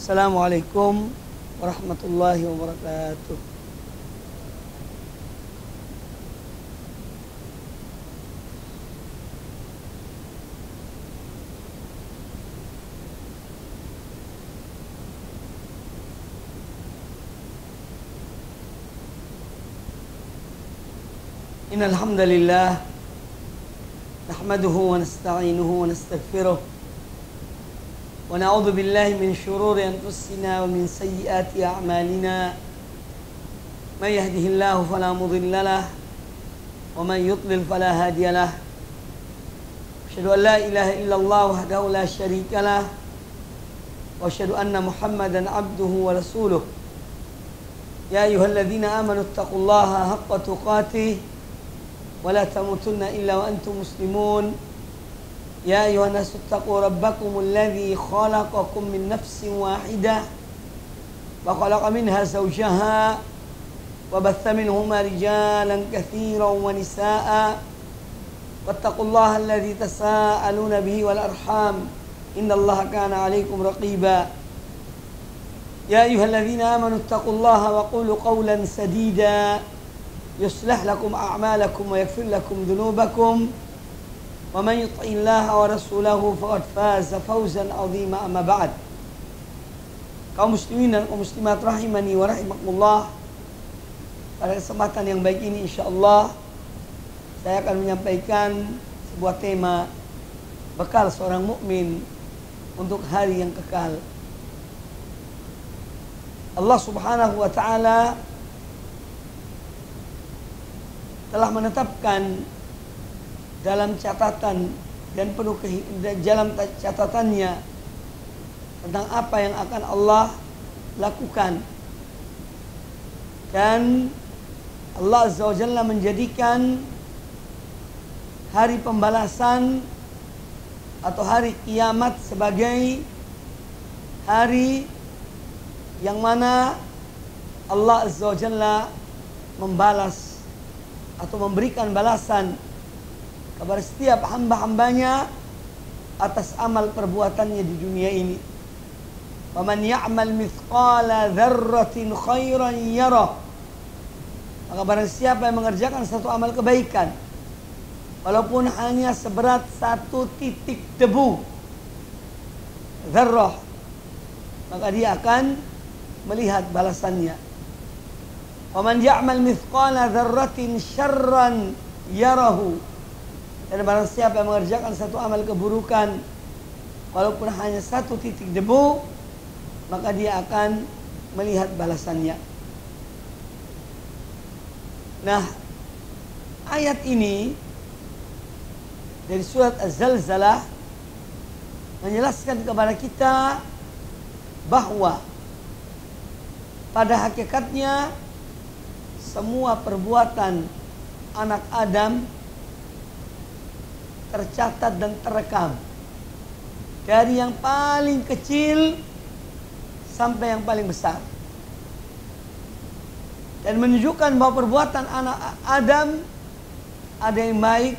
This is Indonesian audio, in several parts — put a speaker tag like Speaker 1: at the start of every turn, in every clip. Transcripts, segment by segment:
Speaker 1: Assalamualaikum warahmatullahi wabarakatuh. Innal hamdalillah nahmaduhu wa nasta'inuhu wa nastaghfiruh wa na'udzu billahi min shururi anfusina wa min sayyiati a'malina may yahdihillahu fala mudilla lahu wa man yudlil fala hadiya lahu asyhadu an la ilaha illallah wahdahu la syarika lahu wa asyhadu anna muhammadan abduhu wa rasuluh ya ayyuhalladzina amanu taqullaha haqqa tuqatih ولا تموتن إلا وأنتم مسلمون يا أيها الناس اتقوا ربكم الذي خلقكم من نفس واحدة وخلق منها زوجها وبث منهما رجالا كثيرا ونساء واتقوا الله الذي تساءلون به والأرحام إن الله كان عليكم رقيبا يا أيها الذين آمنوا اتقوا الله وقولوا قولا سديدا يصلح لكم أعمالكم ويغفر لكم ذنوبكم ومن يطع الله ورسوله فقد فاز فوزا عظيما أما بعد. Kaum muslimin dan kaum muslimat rahimani wa rahimakumullah, pada kesempatan yang baik ini insyaallah saya akan menyampaikan sebuah tema bekal seorang mukmin untuk hari yang kekal. Allah Subhanahu wa taala telah menetapkan dalam catatan dan penuh dalam catatannya tentang apa yang akan Allah lakukan, dan Allah Azza wa Jalla menjadikan hari pembalasan atau hari kiamat sebagai hari yang mana Allah Azza wa Jalla membalas atau memberikan balasan kepada setiap hamba-hambanya atas amal perbuatannya di dunia ini. Faman ya'mal mithqala dzarratin khairan yarah. Maka barang siapa yang mengerjakan satu amal kebaikan walaupun hanya seberat satu titik debu dzarrah, maka dia akan melihat balasannya. Waman ya'mal mithqala dzarratin syarran yarahu. Dan barang siapa yang mengerjakan satu amal keburukan walaupun hanya satu titik debu, maka dia akan melihat balasannya. Nah, ayat ini dari surat Az-Zalzalah menjelaskan kepada kita bahwa pada hakikatnya semua perbuatan anak Adam tercatat dan terekam, dari yang paling kecil sampai yang paling besar, dan menunjukkan bahwa perbuatan anak Adam ada yang baik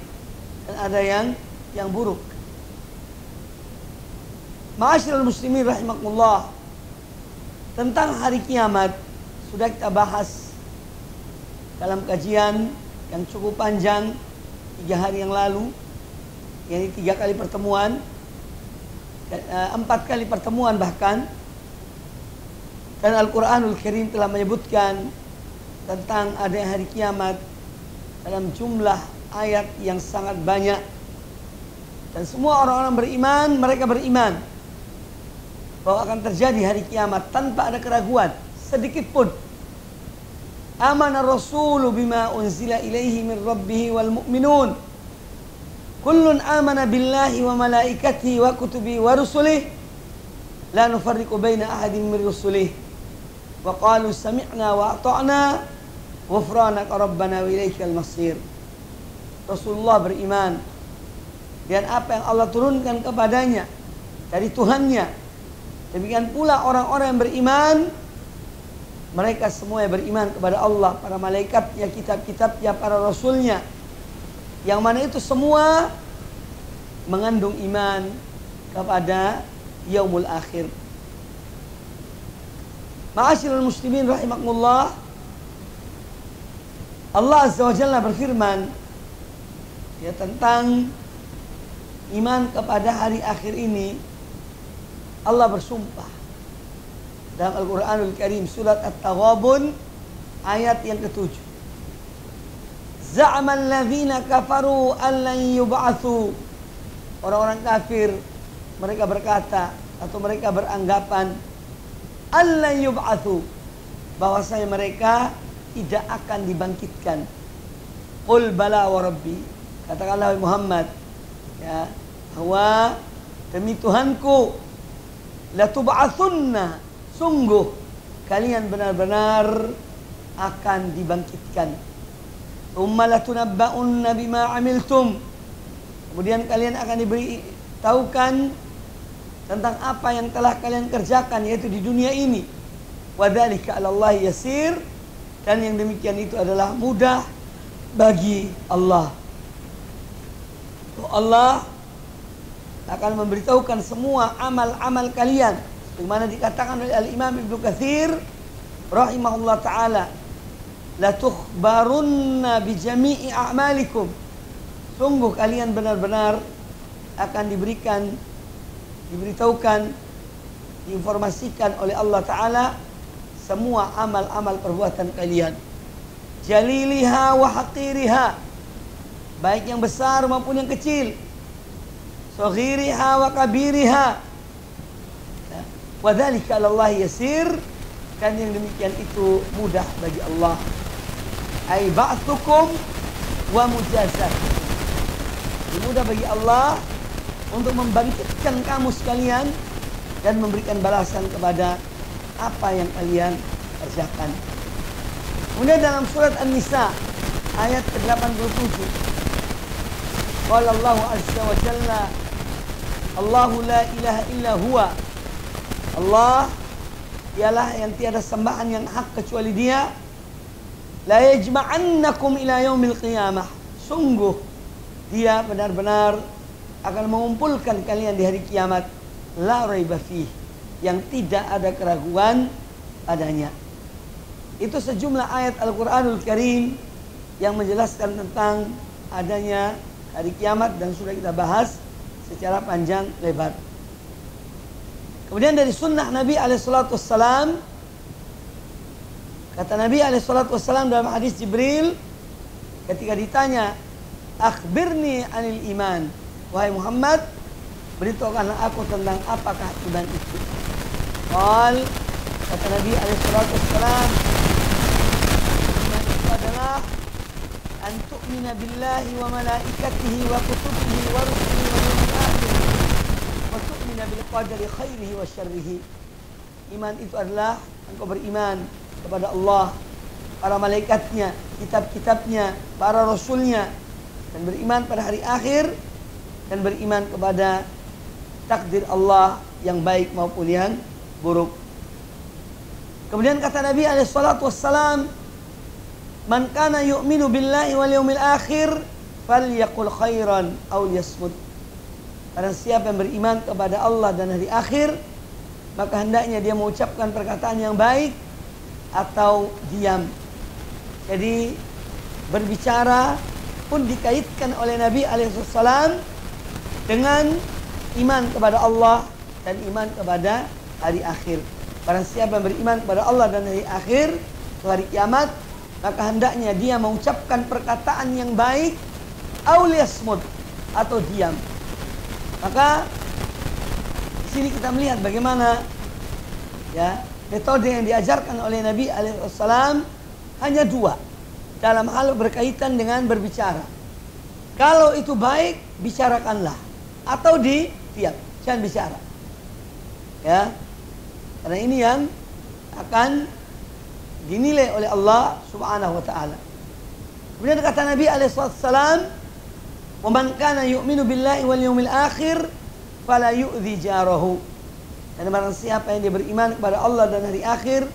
Speaker 1: dan ada yang buruk. Ma'asyiral muslimin rahimakumullah, tentang hari kiamat sudah kita bahas dalam kajian yang cukup panjang 3 hari yang lalu, yakni 3 kali pertemuan, 4 kali pertemuan bahkan. Dan Al-Quranul Karim telah menyebutkan tentang adanya hari kiamat dalam jumlah ayat yang sangat banyak. Dan semua orang-orang beriman, mereka beriman bahwa akan terjadi hari kiamat tanpa ada keraguan sedikit pun. Amana rasulu bima unzila ilaihi min rabbihi wal mu'minun kullun amana billahi wa malaikatihi wa kutubihi wa rusulihi la nufarriqu baina ahadin min rusulihi wa qalu sami'na wa ata'na ghufranaka rabbana wa ilaikal masir. Rasulullah beriman dengan apa yang Allah turunkan kepadanya dari Tuhannya. Demikian pula orang-orang yang beriman, mereka semua beriman kepada Allah, para malaikatnya, kitab-kitabnya, para rasulnya, yang mana itu semua mengandung iman kepada yaumul akhir. Ma'asyiral muslimin rahimakumullah, Allah Azza wa Jalla berfirman ya tentang iman kepada hari akhir ini. Allah bersumpah dalam Al-Quranul Karim, surat At-Taghabun ayat yang ke-7. Za'amal ladzina kafaru an lan yub'atsu. Orang-orang kafir mereka berkata atau mereka beranggapan an lan yub'atsu, bahwasanya mereka tidak akan dibangkitkan. Qul bala wa rabbi, katakanlah Muhammad ya, bahwa demi Tuhanku, latub'atsunna, sungguh kalian benar-benar akan dibangkitkan. Tsumma latunabba'unna bima 'amiltum, kemudian kalian akan diberitahukan tentang apa yang telah kalian kerjakan, yaitu di dunia ini. Wa dzalika 'alallahi yasir, dan yang demikian itu adalah mudah bagi Allah. Allah akan memberitahukan semua amal-amal kalian, bagaimana dikatakan oleh Al-Imam Ibnu Katsir rahimahullah taala, la tukhbarunna bi jami'i a'malikum, sungguh kalian benar-benar akan diberitahukan, diinformasikan oleh Allah taala semua amal-amal perbuatan kalian, jaliliha wa haqiriha, baik yang besar maupun yang kecil, saghiriha wa kabiriha, wa dzalika 'alallahi yasir, dan yang demikian itu mudah bagi Allah. Ai ba'tsukum wa mujazat, mudah bagi Allah untuk membangkitkan kamu sekalian dan memberikan balasan kepada apa yang kalian kerjakan. Kemudian dalam surat An-Nisa ayat ke-87, qala Allahu azza wa jalla, Allahu la ilaha illa huwa, Allah ialah yang tiada sembahan yang hak kecuali Dia. La yajma'annakum ila yaumil qiyamah, sungguh Dia benar-benar akan mengumpulkan kalian di hari kiamat. La raiba fih, yang tidak ada keraguan padanya. Itu sejumlah ayat Al-Quranul Karim yang menjelaskan tentang adanya hari kiamat dan sudah kita bahas secara panjang lebar. Kemudian dari sunnah Nabi SAW, kata Nabi SAW dalam hadis Jibril ketika ditanya, akhbirni anil iman, wahai Muhammad, beritahukanlah aku tentang apakah iman itu. Qal, kata Nabi SAW, iman itu adalah an tu'mina billahi wa malaikatihi wa kutubihi wa rusulihi wa yawmil akhir wa tu'mina bil qadari khairihi wa syarrihi. Iman itu adalah engkau beriman kepada Allah, para malaikatnya, kitab-kitabnya, para rasulnya, dan beriman pada hari akhir, dan beriman kepada takdir Allah yang baik maupun yang buruk. Kemudian kata Nabi SAW, man kana yu'minu billahi wal yawmil akhir falyaqul khairan aw liyasmut. Barang siapa yang beriman kepada Allah dan hari akhir, maka hendaknya dia mengucapkan perkataan yang baik atau diam. Jadi berbicara pun dikaitkan oleh Nabi SAW dengan iman kepada Allah dan iman kepada hari akhir. Barang siapa yang beriman kepada Allah dan hari akhir, hari kiamat, maka hendaknya dia mengucapkan perkataan yang baik, auliyasmud, atau diam. Maka di sini kita melihat bagaimana ya metode yang diajarkan oleh Nabi SAW hanya dua dalam hal berkaitan dengan berbicara. Kalau itu baik, bicarakanlah, atau diam, jangan bicara. Ya, karena ini yang akan dinilai oleh Allah Subhanahu wa taala. Kemudian kata Nabi SAW, "Wa man kana yu'minu billahi wal yawmil akhir fala yu'dhi jarahu." Dan barang siapa yang dia beriman kepada Allah dan hari akhir,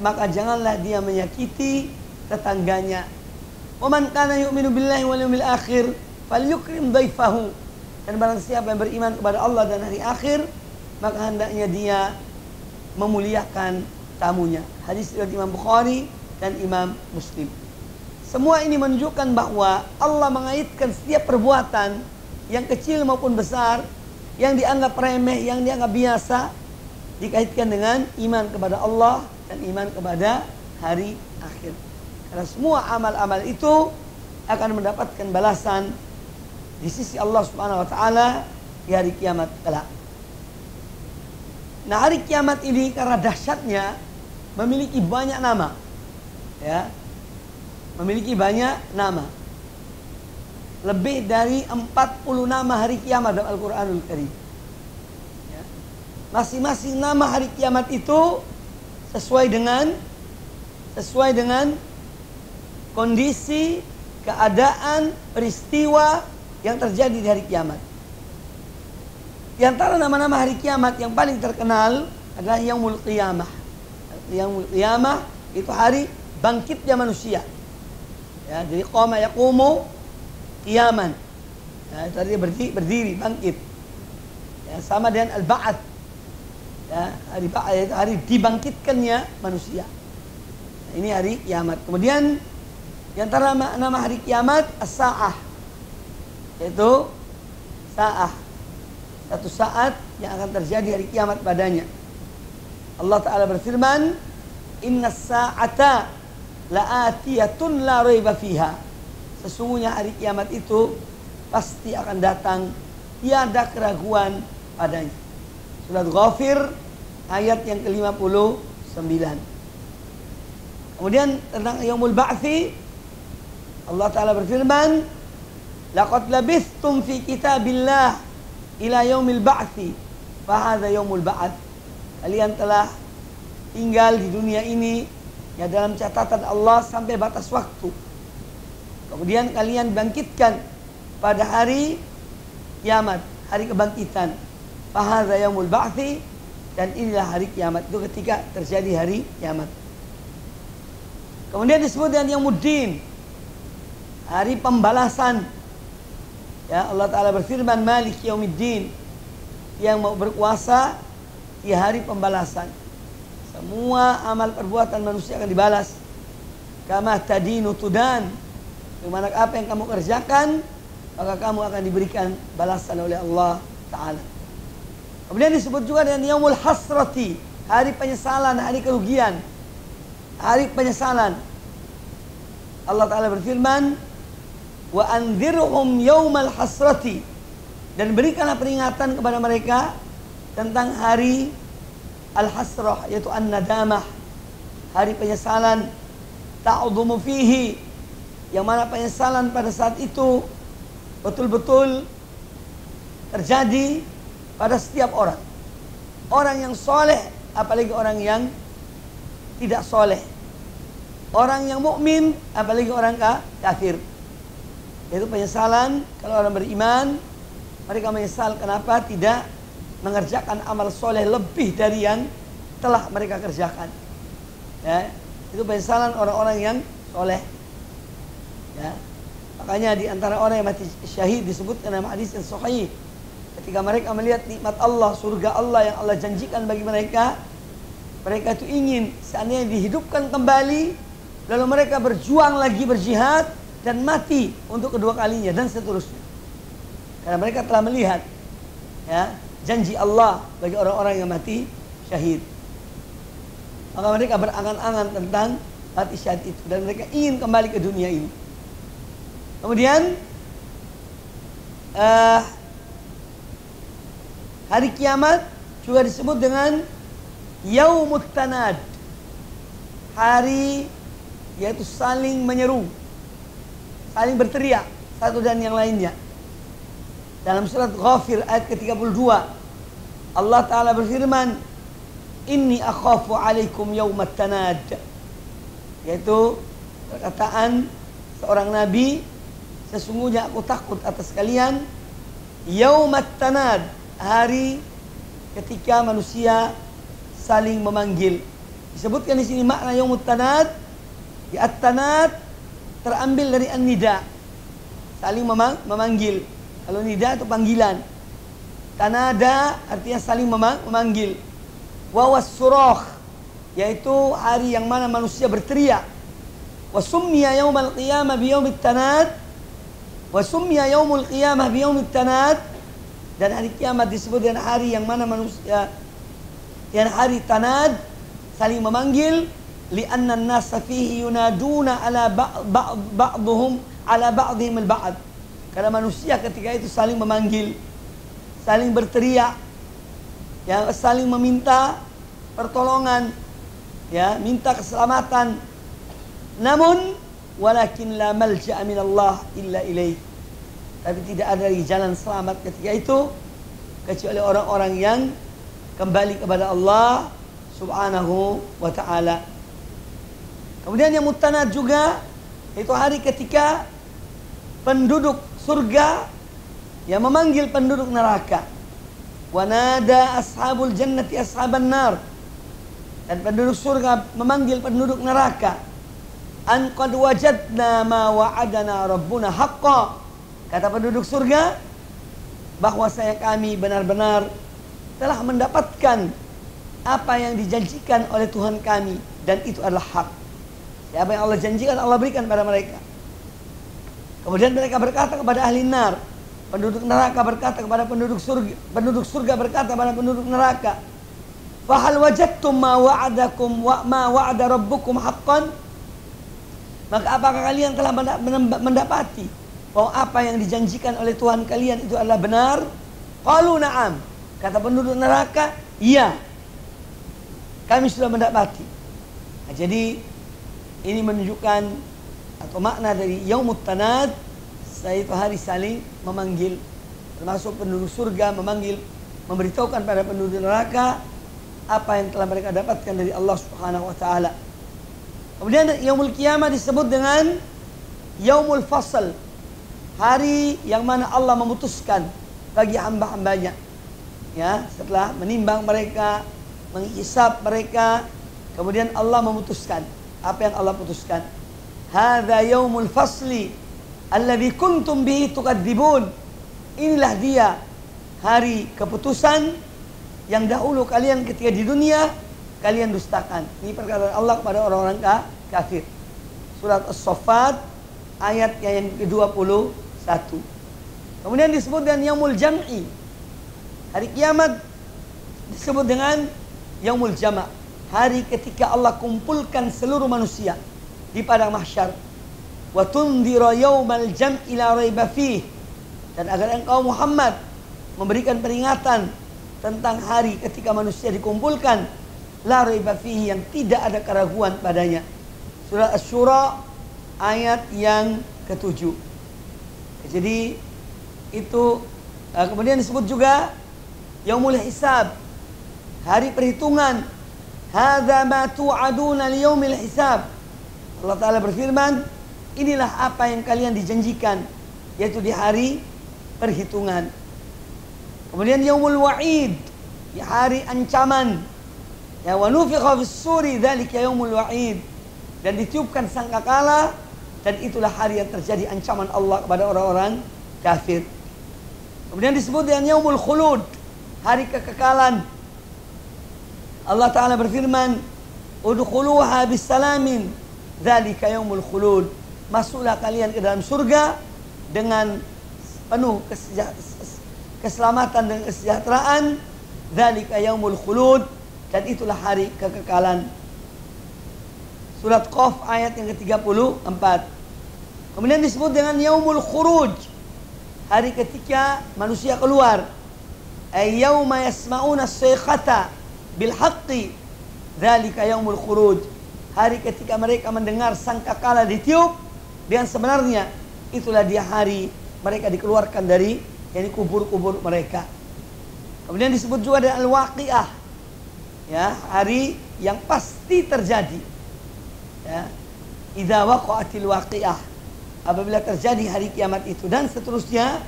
Speaker 1: maka janganlah dia menyakiti tetangganya. "Wa man kana yu'minu billahi wal yawmil akhir falyukrim dhaifahu." Dan barang siapa yang beriman kepada Allah dan hari akhir, maka hendaknya dia memuliakan tamunya. Hadis riwayat Imam Bukhari dan Imam Muslim. Semua ini menunjukkan bahwa Allah mengaitkan setiap perbuatan yang kecil maupun besar, yang dianggap remeh, yang dianggap biasa, dikaitkan dengan iman kepada Allah dan iman kepada hari akhir. Karena semua amal-amal itu akan mendapatkan balasan di sisi Allah Subhanahu wa taala di hari kiamat kelak. Nah, hari kiamat ini karena dahsyatnya memiliki banyak nama. Ya. Memiliki banyak nama. Lebih dari 40 nama hari kiamat dalam Al-Qur'anul Karim. Ya. Masing-masing nama hari kiamat itu sesuai dengan kondisi, keadaan, peristiwa yang terjadi di hari kiamat. Di antara nama-nama hari kiamat yang paling terkenal adalah Yaumul Qiyamah. Yaumul Qiyamah itu hari bangkitnya manusia. Ya, jadi qama yaqumu qiyaman. Ya, itu artinya berdiri, bangkit. Ya, sama dengan al-ba'ats. Ya, hari ba'ats itu hari dibangkitkannya manusia. Nah, ini hari kiamat. Kemudian di antara nama hari kiamat as-sa'ah, yaitu sa'ah, satu saat yang akan terjadi hari kiamat padanya. Allah Ta'ala berfirman, inna sa'ata la'atiyatun la raiba fiha. Sesungguhnya hari kiamat itu pasti akan datang, tiada keraguan padanya. Surat Ghafir ayat yang ke-59. Kemudian tentang Yaumul Ba'tsi, Allah Ta'ala berfirman, laqad labithtum fi kitabillah ila yaumil ba'tsi fa hadza yaumul ba'ts. Kalian telah tinggal di dunia ini ya dalam catatan Allah sampai batas waktu. Kemudian kalian bangkitkan pada hari kiamat, hari kebangkitan. Fa hadza yaumul ba'tsi, dan inilah hari kiamat, itu ketika terjadi hari kiamat. Kemudian disebut dengan Yaumuddin, hari pembalasan. Ya, Allah Ta'ala berfirman, Malik Yaumiddin, yang mau berkuasa di hari pembalasan. Semua amal perbuatan manusia akan dibalas. Kama tadinu tudan, bagaimana apa yang kamu kerjakan, maka kamu akan diberikan balasan oleh Allah Ta'ala. Kemudian disebut juga dengan Yaumul Hasrati, hari penyesalan, hari kerugian, hari penyesalan. Allah Ta'ala berfirman, wa anzirhum yaumal hasrati, dan berikanlah peringatan kepada mereka tentang hari al-hasrah, yaitu an-nadamah, hari penyesalan, ta'udhumu fihi, yang mana penyesalan pada saat itu betul-betul terjadi pada setiap orang. Orang yang soleh, apalagi orang yang tidak soleh. Orang yang mukmin, apalagi orang kafir. Itu penyesalan kalau orang beriman, mereka menyesal kenapa tidak mengerjakan amal soleh lebih dari yang telah mereka kerjakan. Ya, itu penyesalan orang-orang yang soleh. Ya, makanya di antara orang yang mati syahid disebutkan dalam hadis yang sahih, ketika mereka melihat nikmat Allah, surga Allah yang Allah janjikan bagi mereka, mereka itu ingin seandainya dihidupkan kembali, lalu mereka berjuang lagi, berjihad dan mati untuk kedua kalinya dan seterusnya. Karena mereka telah melihat ya janji Allah bagi orang-orang yang mati syahid. Maka mereka berangan-angan tentang mati syahid itu dan mereka ingin kembali ke dunia ini. Kemudian hari kiamat juga disebut dengan Yaumut Tanad, hari yaitu saling menyeru, saling berteriak satu dan yang lainnya. Dalam surat Ghafir ayat ke-32, Allah Ta'ala berfirman, inni akhafu alaikum yaumat tanad, yaitu perkataan seorang nabi, sesungguhnya aku takut atas kalian yaumat tanad, hari ketika manusia saling memanggil. Disebutkan di sini makna yaumut tanad, di at-tanad terambil dari an-nida, saling memanggil. Kalau nida itu panggilan, tanada artinya saling memanggil. Wa was-surah, yaitu hari yang mana manusia berteriak. Wa summiya yaumal qiyamah biyaumit tanad. Wa summiya yaumul qiyamah biyaumit tanad. Dan hari kiamat disebut dengan hari yang mana manusia, yang hari tanad, saling memanggil. Li'anna an-nasa fihi yunaduna ala ba'dhum ala ba'dihim al-ba'd. Karena manusia ketika itu saling memanggil, saling berteriak, ya, saling meminta pertolongan, ya, minta keselamatan. Namun walakin la malja'a min Allah illa ilaih. Tapi tidak ada lagi jalan selamat ketika itu kecuali orang-orang yang kembali kepada Allah Subhanahu wa ta'ala. Kemudian yang mutanad juga, itu hari ketika penduduk surga yang memanggil penduduk neraka. Wa nada ashabul jannati ashaban nar. Dan penduduk surga memanggil penduduk neraka. An qad wajadna ma wa'adana rabbuna haqqan. Kata penduduk surga, bahwasanya kami benar-benar telah mendapatkan apa yang dijanjikan oleh Tuhan kami, dan itu adalah hak. Apa yang Allah janjikan Allah berikan pada mereka. Kemudian mereka berkata kepada ahli nar, penduduk neraka berkata kepada penduduk surga berkata kepada penduduk neraka, fahal wajadtum ma wa'adakum wa ma wa'ada rabbukum haqqan? Maka apakah kalian telah mendapati bahwa apa yang dijanjikan oleh Tuhan kalian itu adalah benar? Qalu na'am. Kata penduduk neraka, iya, kami sudah mendapati. Nah, jadi ini menunjukkan atau makna dari yaumut tanad, yaitu hari saling memanggil. Termasuk penduduk surga memanggil, memberitahukan pada penduduk neraka apa yang telah mereka dapatkan dari Allah Subhanahu wa ta'ala. Kemudian yaumul qiyamah disebut dengan yaumul fasl, hari yang mana Allah memutuskan bagi hamba-hambanya, ya, setelah menimbang mereka, menghisab mereka, kemudian Allah memutuskan apa yang Allah putuskan. Hadza yaumul fasli alladzi kuntum bihi tukadzibun. Inilah dia hari keputusan yang dahulu kalian ketika di dunia kalian dustakan. Ini perkataan Allah kepada orang-orang kafir. Surat As-Saffat ayat yang ke-21. Kemudian disebut dengan yaumul jam'i. Hari kiamat disebut dengan yaumul jama'. Hari ketika Allah kumpulkan seluruh manusia di padang mahsyar. Wa tundhira yaumal jam'i la raiba fih. Dan agar engkau Muhammad memberikan peringatan tentang hari ketika manusia dikumpulkan, la raiba fihi, yang tidak ada keraguan padanya. Surah Asy-Syura ayat yang ke-7. Jadi itu kemudian disebut juga yaumul hisab, hari perhitungan. Hadza ma tu'aduna liyaumil hisab. Allah Ta'ala berfirman, inilah apa yang kalian dijanjikan, yaitu di hari perhitungan. Kemudian yaumul wa'id, di hari ancaman. Ya, wa nufikha fis-suri, dzalika yaumul wa'id. Dan ditiupkan sangkakala, dan itulah hari yang terjadi ancaman Allah kepada orang-orang kafir. Kemudian disebut dengan yaumul khulud, hari kekekalan. Allah Ta'ala berfirman, udkhuluha bisalamin, dzalika yaumul khulud. Masuklah kalian ke dalam surga dengan penuh keselamatan dan kesejahteraan. Dzalika yaumul khulud, dan itulah hari kekekalan. Surat Qaf ayat yang ke-34. Kemudian disebut dengan yaumul khuruj, hari ketika manusia keluar. Ay yauma yasma'una as-sayhata bil haqqi, dzalika yaumul khuruj, hari ketika mereka mendengar sangkakala ditiup dengan sebenarnya, itulah dia hari mereka dikeluarkan dari kubur-kubur mereka. Kemudian disebut juga dengan al-waqiah, ya, hari yang pasti terjadi. Ya, idza waqa'atil waqiah, apabila terjadi hari kiamat itu, dan seterusnya.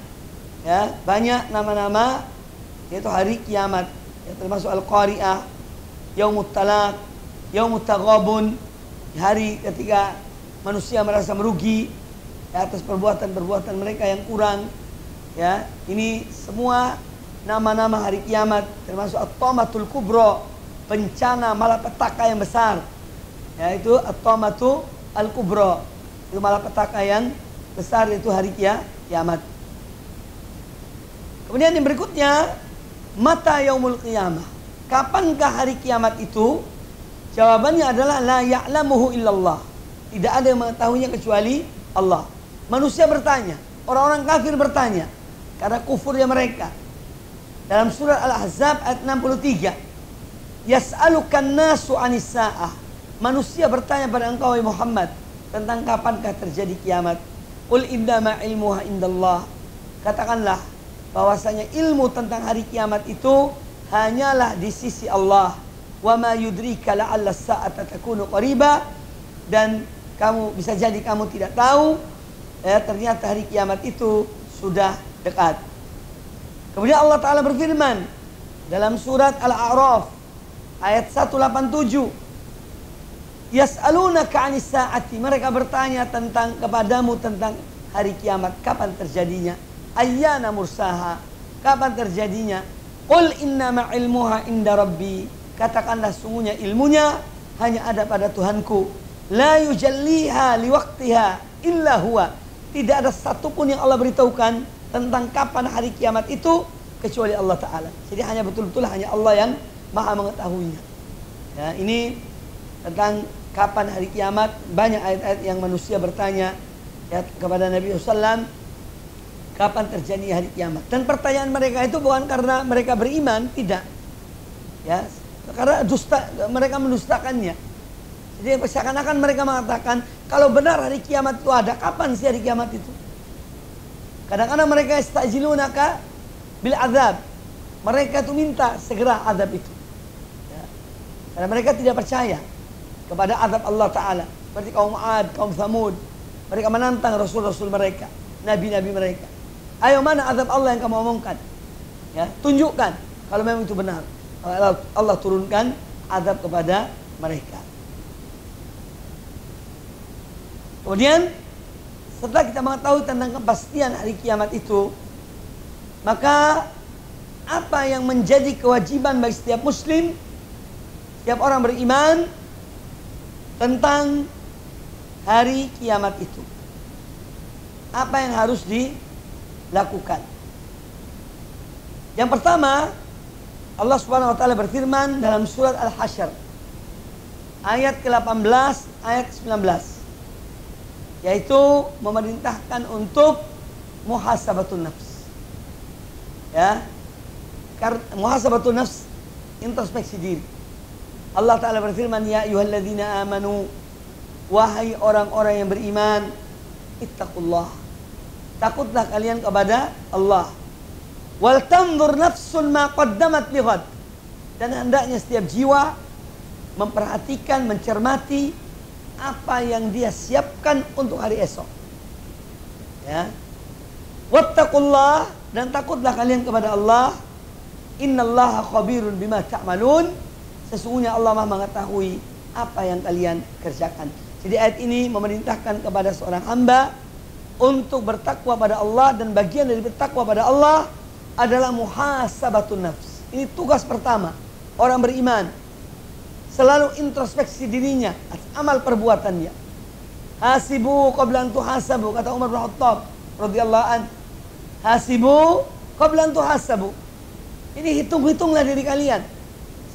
Speaker 1: Ya, banyak nama-nama yaitu hari kiamat, ya, termasuk al-qari'ah, yaumut talaq, yaumut taghabun, hari ketika manusia merasa merugi, ya, atas perbuatan-perbuatan mereka yang kurang. Ya, ini semua nama-nama hari kiamat, termasuk at-tamatul kubra, bencana malapetaka yang besar, yaitu at-tamatu al-kubra. Itu malapetaka yang besar, yaitu hari kiamat. Kemudian yang berikutnya, mata yaumul qiyamah. Kapankah hari kiamat itu? Jawabannya adalah la ya'lamuhu illallah. Tidak ada yang mengetahuinya kecuali Allah. Manusia bertanya, orang-orang kafir bertanya, karena kufurnya mereka. Dalam surat Al-Ahzab ayat 63, yas'alukan nasu anis sa'ah. Manusia bertanya pada engkau Muhammad tentang kapankah terjadi kiamat. Qul innama ilmuha indallah. Katakanlah bahwasanya ilmu tentang hari kiamat itu hanyalah di sisi Allah. Wa ma yudrika la'alla as-sa'ata takunu qariba. Dan kamu bisa jadi kamu tidak tahu, ternyata hari kiamat itu sudah dekat. Kemudian Allah Ta'ala berfirman dalam surat Al-A'raf ayat 187, yas'alunaka 'anis sa'ati. Mereka bertanya kepadamu tentang hari kiamat, kapan terjadinya? Ayyana mursaha, kapan terjadinya? Qul innama ilmuha inda rabbi. Katakanlah sungguhnya ilmunya hanya ada pada Tuhanku. La yujalliha liwaqtiha illa huwa. Tidak ada satupun yang Allah beritahukan tentang kapan hari kiamat itu kecuali Allah Ta'ala. Jadi hanya betul-betul hanya Allah yang maha mengetahuinya. Ya, ini tentang kapan hari kiamat. Banyak ayat-ayat yang manusia bertanya kepada Nabi SAW, kapan terjadi hari kiamat. Dan pertanyaan mereka itu bukan karena mereka beriman, tidak. Ya, karena mereka mendustakannya. Jadi seakan-akan mereka mengatakan, kalau benar hari kiamat itu ada, kapan sih hari kiamat itu? Kadang-kadang mereka istajilunaka bil azab. Mereka itu minta segera azab itu. Ya. Karena mereka tidak percaya kepada azab Allah Ta'ala. Seperti kaum Ad, kaum Thamud. Mereka menantang rasul-rasul mereka, nabi-nabi mereka. Ayo, mana azab Allah yang kamu omongkan? Ya, tunjukkan kalau memang itu benar. Allah turunkan azab kepada mereka. Kemudian setelah kita mengetahui tentang kepastian hari kiamat itu, maka apa yang menjadi kewajiban bagi setiap muslim, setiap orang beriman tentang hari kiamat itu? Apa yang harus dilakukan? Yang pertama, Allah Subhanahu wa taala berfirman dalam surat Al-Hasyr ayat ke-18 ayat ke-19, yaitu memerintahkan untuk muhasabatun nafs. Ya. Muhasabatun nafs, introspeksi diri. Allah Ta'ala berfirman, ya ayyuhalladzina amanu, wahai orang-orang yang beriman, ittaqullah, takutlah kalian kepada Allah. Wal tanzur nafsun ma qaddamat lighad. Dan hendaknya setiap jiwa memperhatikan, mencermati apa yang dia siapkan untuk hari esok. Ya. Wattaqullah, dan takutlah kalian kepada Allah. Innallaha khabirun bima ta'malun. Sesungguhnya Allah Maha mengetahui apa yang kalian kerjakan. Jadi ayat ini memerintahkan kepada seorang hamba untuk bertakwa pada Allah, dan bagian dari bertakwa pada Allah adalah muhasabatun nafs. Ini tugas pertama orang beriman. Selalu introspeksi dirinya atas amal perbuatannya. Hasibu qabla an tuhasabu, kata Umar bin Khattab radhiyallahu an. Hasibu qabla an tuhasabu. Ini hitung-hitunglah diri kalian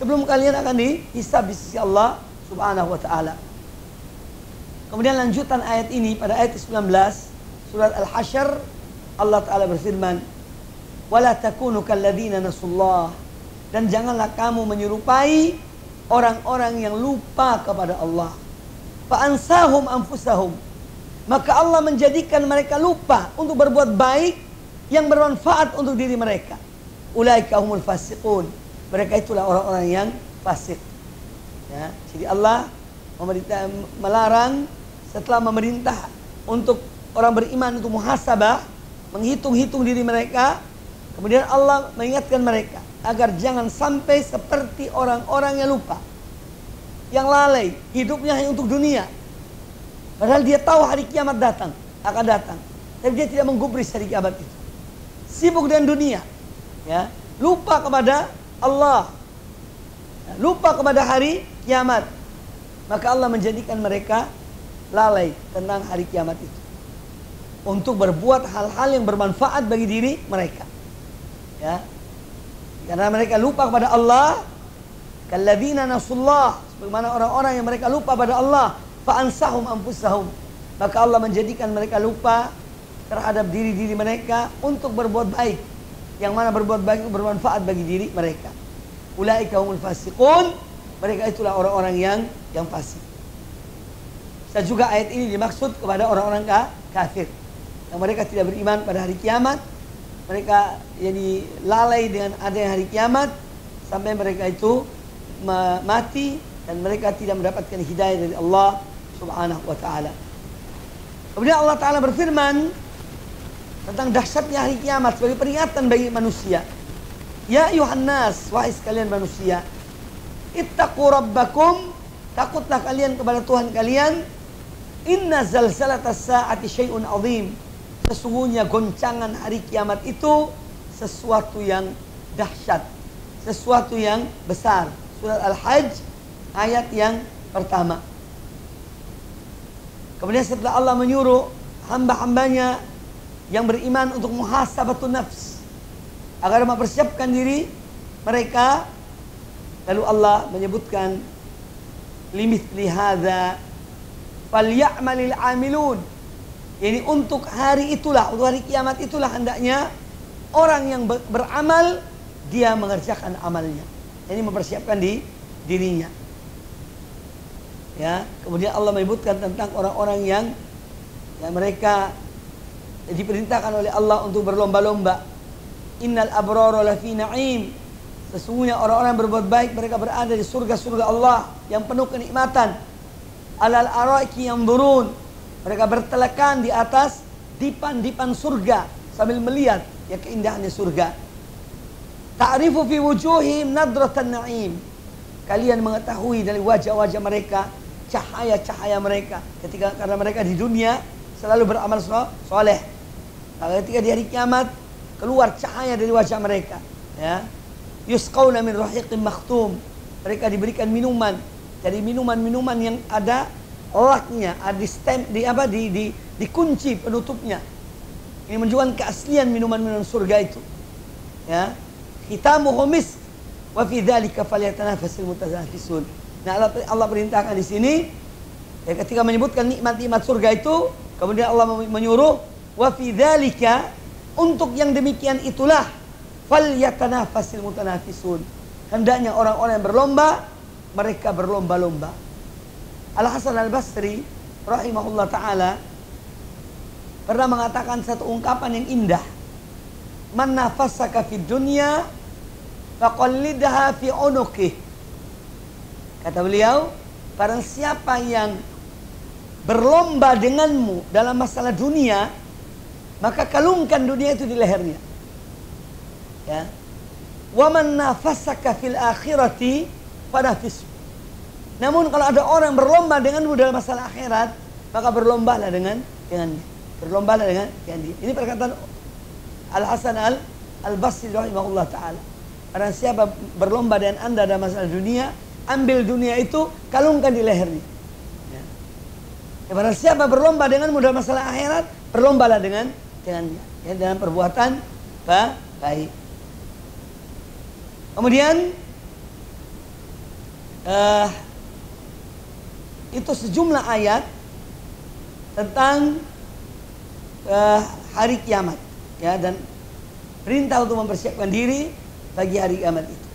Speaker 1: sebelum kalian akan dihisab di sisi Allah Subhanahu wa taala. Kemudian lanjutan ayat ini pada ayat 19 surat Al-Hasyr, Allah Ta'ala berfirman, wala takunu kalladzina nasullah, dan janganlah kamu menyerupai orang-orang yang lupa kepada Allah. Fa ansahum anfusahum, maka Allah menjadikan mereka lupa untuk berbuat baik yang bermanfaat untuk diri mereka. Ulaika humul fasiqun, mereka itulah orang-orang yang fasik. Ya, jadi Allah melarang, setelah memerintah untuk orang beriman itu muhasabah, menghitung-hitung diri mereka. Kemudian Allah mengingatkan mereka agar jangan sampai seperti orang-orang yang lupa, yang lalai, hidupnya hanya untuk dunia. Padahal dia tahu hari kiamat akan datang, tapi dia tidak menggubris hari kiamat itu. Sibuk dengan dunia, ya, lupa kepada Allah. lupa kepada hari kiamat, maka Allah menjadikan mereka lalai tentang hari kiamat itu, untuk berbuat hal-hal yang bermanfaat bagi diri mereka. Ya, karena mereka lupa kepada Allah, kalladzina nasullah, sebagaimana orang-orang yang mereka lupa pada Allah, fa'ansahum anfusahum, maka Allah menjadikan mereka lupa terhadap diri-diri mereka untuk berbuat baik, yang mana berbuat baik itu bermanfaat bagi diri mereka. Ulaika humul fasiqun, mereka itulah orang-orang yang fasik. Dan juga ayat ini dimaksud kepada orang-orang kafir yang mereka tidak beriman pada hari kiamat. Mereka jadi lalai dengan adanya hari kiamat sampai mereka itu mati dan mereka tidak mendapatkan hidayah dari Allah Subhanahu wa taala. Kemudian Allah taala berfirman tentang dahsyatnya hari kiamat sebagai peringatan bagi manusia. Ya ayuhan nas, wahai sekalian manusia, ittaqu rabbakum, takutlah kalian kepada Tuhan kalian. Inna zalzalatas saati syai'un azim, sesungguhnya goncangan hari kiamat itu sesuatu yang dahsyat, sesuatu yang besar. Surat Al-Hajj ayat yang pertama. Kemudian setelah Allah menyuruh hamba-hambanya yang beriman untuk muhasabatun nafs, agar mempersiapkan diri mereka, lalu Allah menyebutkan limithli hadza falyamalil amilun. Ini untuk hari itulah, untuk hari kiamat itulah hendaknya orang yang beramal dia mengerjakan amalnya. Ini mempersiapkan dirinya. Ya, kemudian Allah menyebutkan tentang orang-orang yang mereka diperintahkan oleh Allah untuk berlomba-lomba. Innal abrara lafi na'im, sesungguhnya orang-orang yang berbuat baik mereka berada di surga-surga Allah yang penuh kenikmatan. Alal araiki yanzurun, mereka bertelekan di atas dipan-dipan surga sambil melihat ya keindahannya surga. Ta'rifu fi wujuhim nadratan na'im, kalian mengetahui dari wajah-wajah mereka cahaya-cahaya mereka karena mereka di dunia selalu beramal soleh. Ketika di hari kiamat keluar cahaya dari wajah mereka, ya. Yusqauna min rahiqin makhtum, mereka diberikan minuman dari minuman-minuman yang ada laknya, ada dikunci penutupnya. Ini menunjukkan keaslian minuman-minuman surga itu. Ya. Khitamuhu misk wa fi dzalika falyatanafasul mutanafisun. Nah, Allah perintahkan di sini ya, ketika menyebutkan nikmat-nikmat surga itu, kemudian Allah menyuruh wa fi dzalika, untuk yang demikian itulah falyatanafasul mutanafisun, hendaknya orang-orang yang berlomba, mereka berlomba-lomba. Al-Hasan Al-Basri rahimahullah ta'ala pernah mengatakan satu ungkapan yang indah. Man nafasaka fid dunya faqallidha fi unuqih. Kata beliau, barang siapa yang berlomba denganmu dalam masalah dunia, maka kalungkan dunia itu di lehernya. Ya. Wa man nafasaka fil akhirati fanafis. Namun kalau ada orang berlomba denganmu dalam masalah akhirat, maka berlombalah dengannya. Berlombalah dengan dia. Ini perkataan Al-Hasan Al-Basri rahimahullah ta'ala. Barang siapa berlomba dengan anda dalam masalah dunia, ambil dunia itu, kalungkan di lehernya. Ya. Barang siapa berlomba denganmu dalam masalah akhirat, berlombalah dengannya. Ya, dalam perbuatan baik. Kemudian itu sejumlah ayat tentang hari kiamat, ya, dan perintah untuk mempersiapkan diri bagi hari kiamat itu.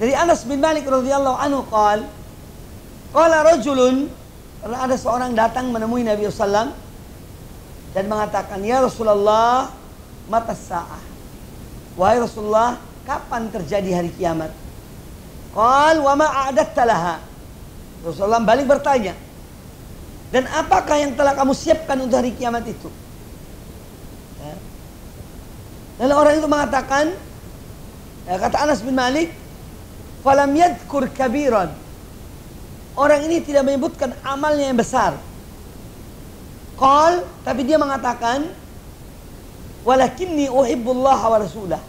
Speaker 1: Dari Anas bin Malik radhiyallahu anhu qala rajulun, pernah ada seorang datang menemui Nabi sallallahu dan mengatakan, ya Rasulullah, mata sa'ah, wahai Rasulullah, kapan terjadi hari kiamat? Qal wa ma a'adatta laha. Rasulullah balik bertanya, dan apakah yang telah kamu siapkan untuk hari kiamat itu? Ya. Lalu orang itu mengatakan, ya, kata Anas bin Malik, falam yadhkur kabiran. Orang ini tidak menyebutkan amalnya yang besar. Qal, tapi dia mengatakan, walakinni uhibbullah wa rasulah.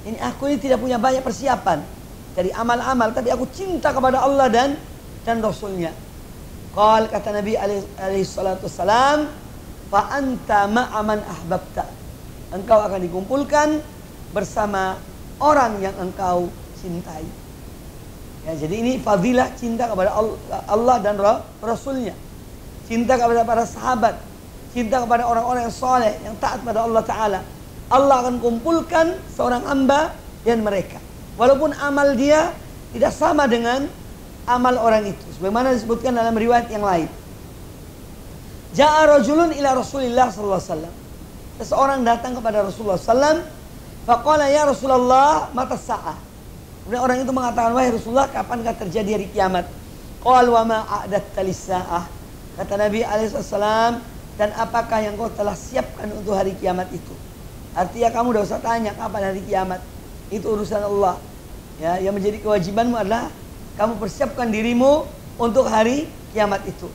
Speaker 1: Ini aku ini tidak punya banyak persiapan. dari amal-amal, tapi aku cinta kepada Allah dan Rasulnya. Qal, kata Nabi alaihi salatu wassalam, fa anta ma'aman ahbabta. Engkau akan dikumpulkan bersama orang yang engkau cintai. Ya, jadi ini fadilah cinta kepada Allah dan Rasulnya. Cinta kepada para sahabat, cinta kepada orang-orang yang soleh, yang taat pada Allah Ta'ala. Allah akan kumpulkan seorang hamba dan mereka, walaupun amal dia tidak sama dengan amal orang itu, sebagaimana disebutkan dalam riwayat yang lain. Ja'a rajulun ila Rasulillah sallallahu alaihi wasallam. Seseorang datang kepada Rasulullah sallam, faqala ya Rasulullah mata sa'ah. Kemudian orang itu mengatakan, wahai Rasulullah, kapankah terjadi hari kiamat? Qal wa ma a'datta lis-sa'ah. Kata Nabi alaihi wasallam, dan apakah yang kau telah siapkan untuk hari kiamat itu? Artinya kamu tidak usah tanya kapan hari kiamat. Itu urusan Allah. Ya, yang menjadi kewajibanmu adalah kamu persiapkan dirimu untuk hari kiamat itu.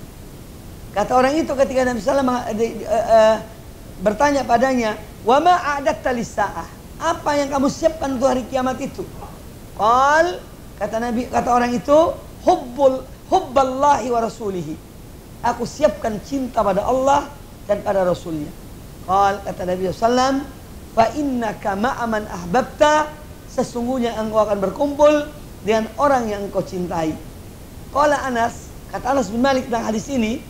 Speaker 1: Kata orang itu ketika Nabi sallallahu alaihi wasallam bertanya padanya, wa ma a'datta lis-sa'ah. Apa yang kamu siapkan untuk hari kiamat itu? Qal, kata orang itu, hubballahi wa rasulihi. Aku siapkan cinta pada Allah dan pada Rasulnya. Qal, kata Nabi sallallahu, fa innaka ma'aman ahbabta. Sesungguhnya engkau akan berkumpul dengan orang yang engkau cintai. Qala Anas, kata Anas bin Malik dalam hadis ini,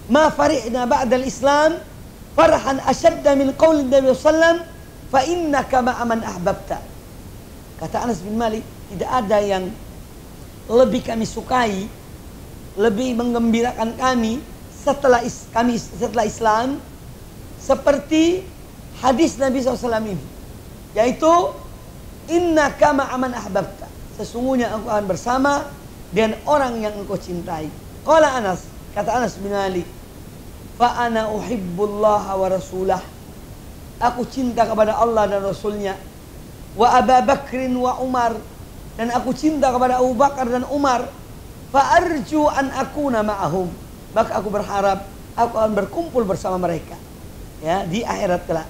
Speaker 1: ma farihna ba'dal Islam farhan ashadda min qaulin Nabi sallallahu, fa innaka ma'aman ahbabta. Kata Anas bin Malik, tidak ada yang lebih kami sukai, lebih menggembirakan kami setelah Islam seperti hadis Nabi SAW ini, yaitu innaka ma'aman ahbabta. Sesungguhnya engkau akan bersama dengan orang yang engkau cintai. Qala Anas, kata Anas bin Malik, fa ana uhibbullaha wa rasulah. Aku cinta kepada Allah dan Rasulnya. Wa Abu Bakrin wa Umar, dan aku cinta kepada Abu Bakar dan Umar. Fa arju an akuna ma'ahum, maka aku berharap aku akan berkumpul bersama mereka, ya, di akhirat kelak.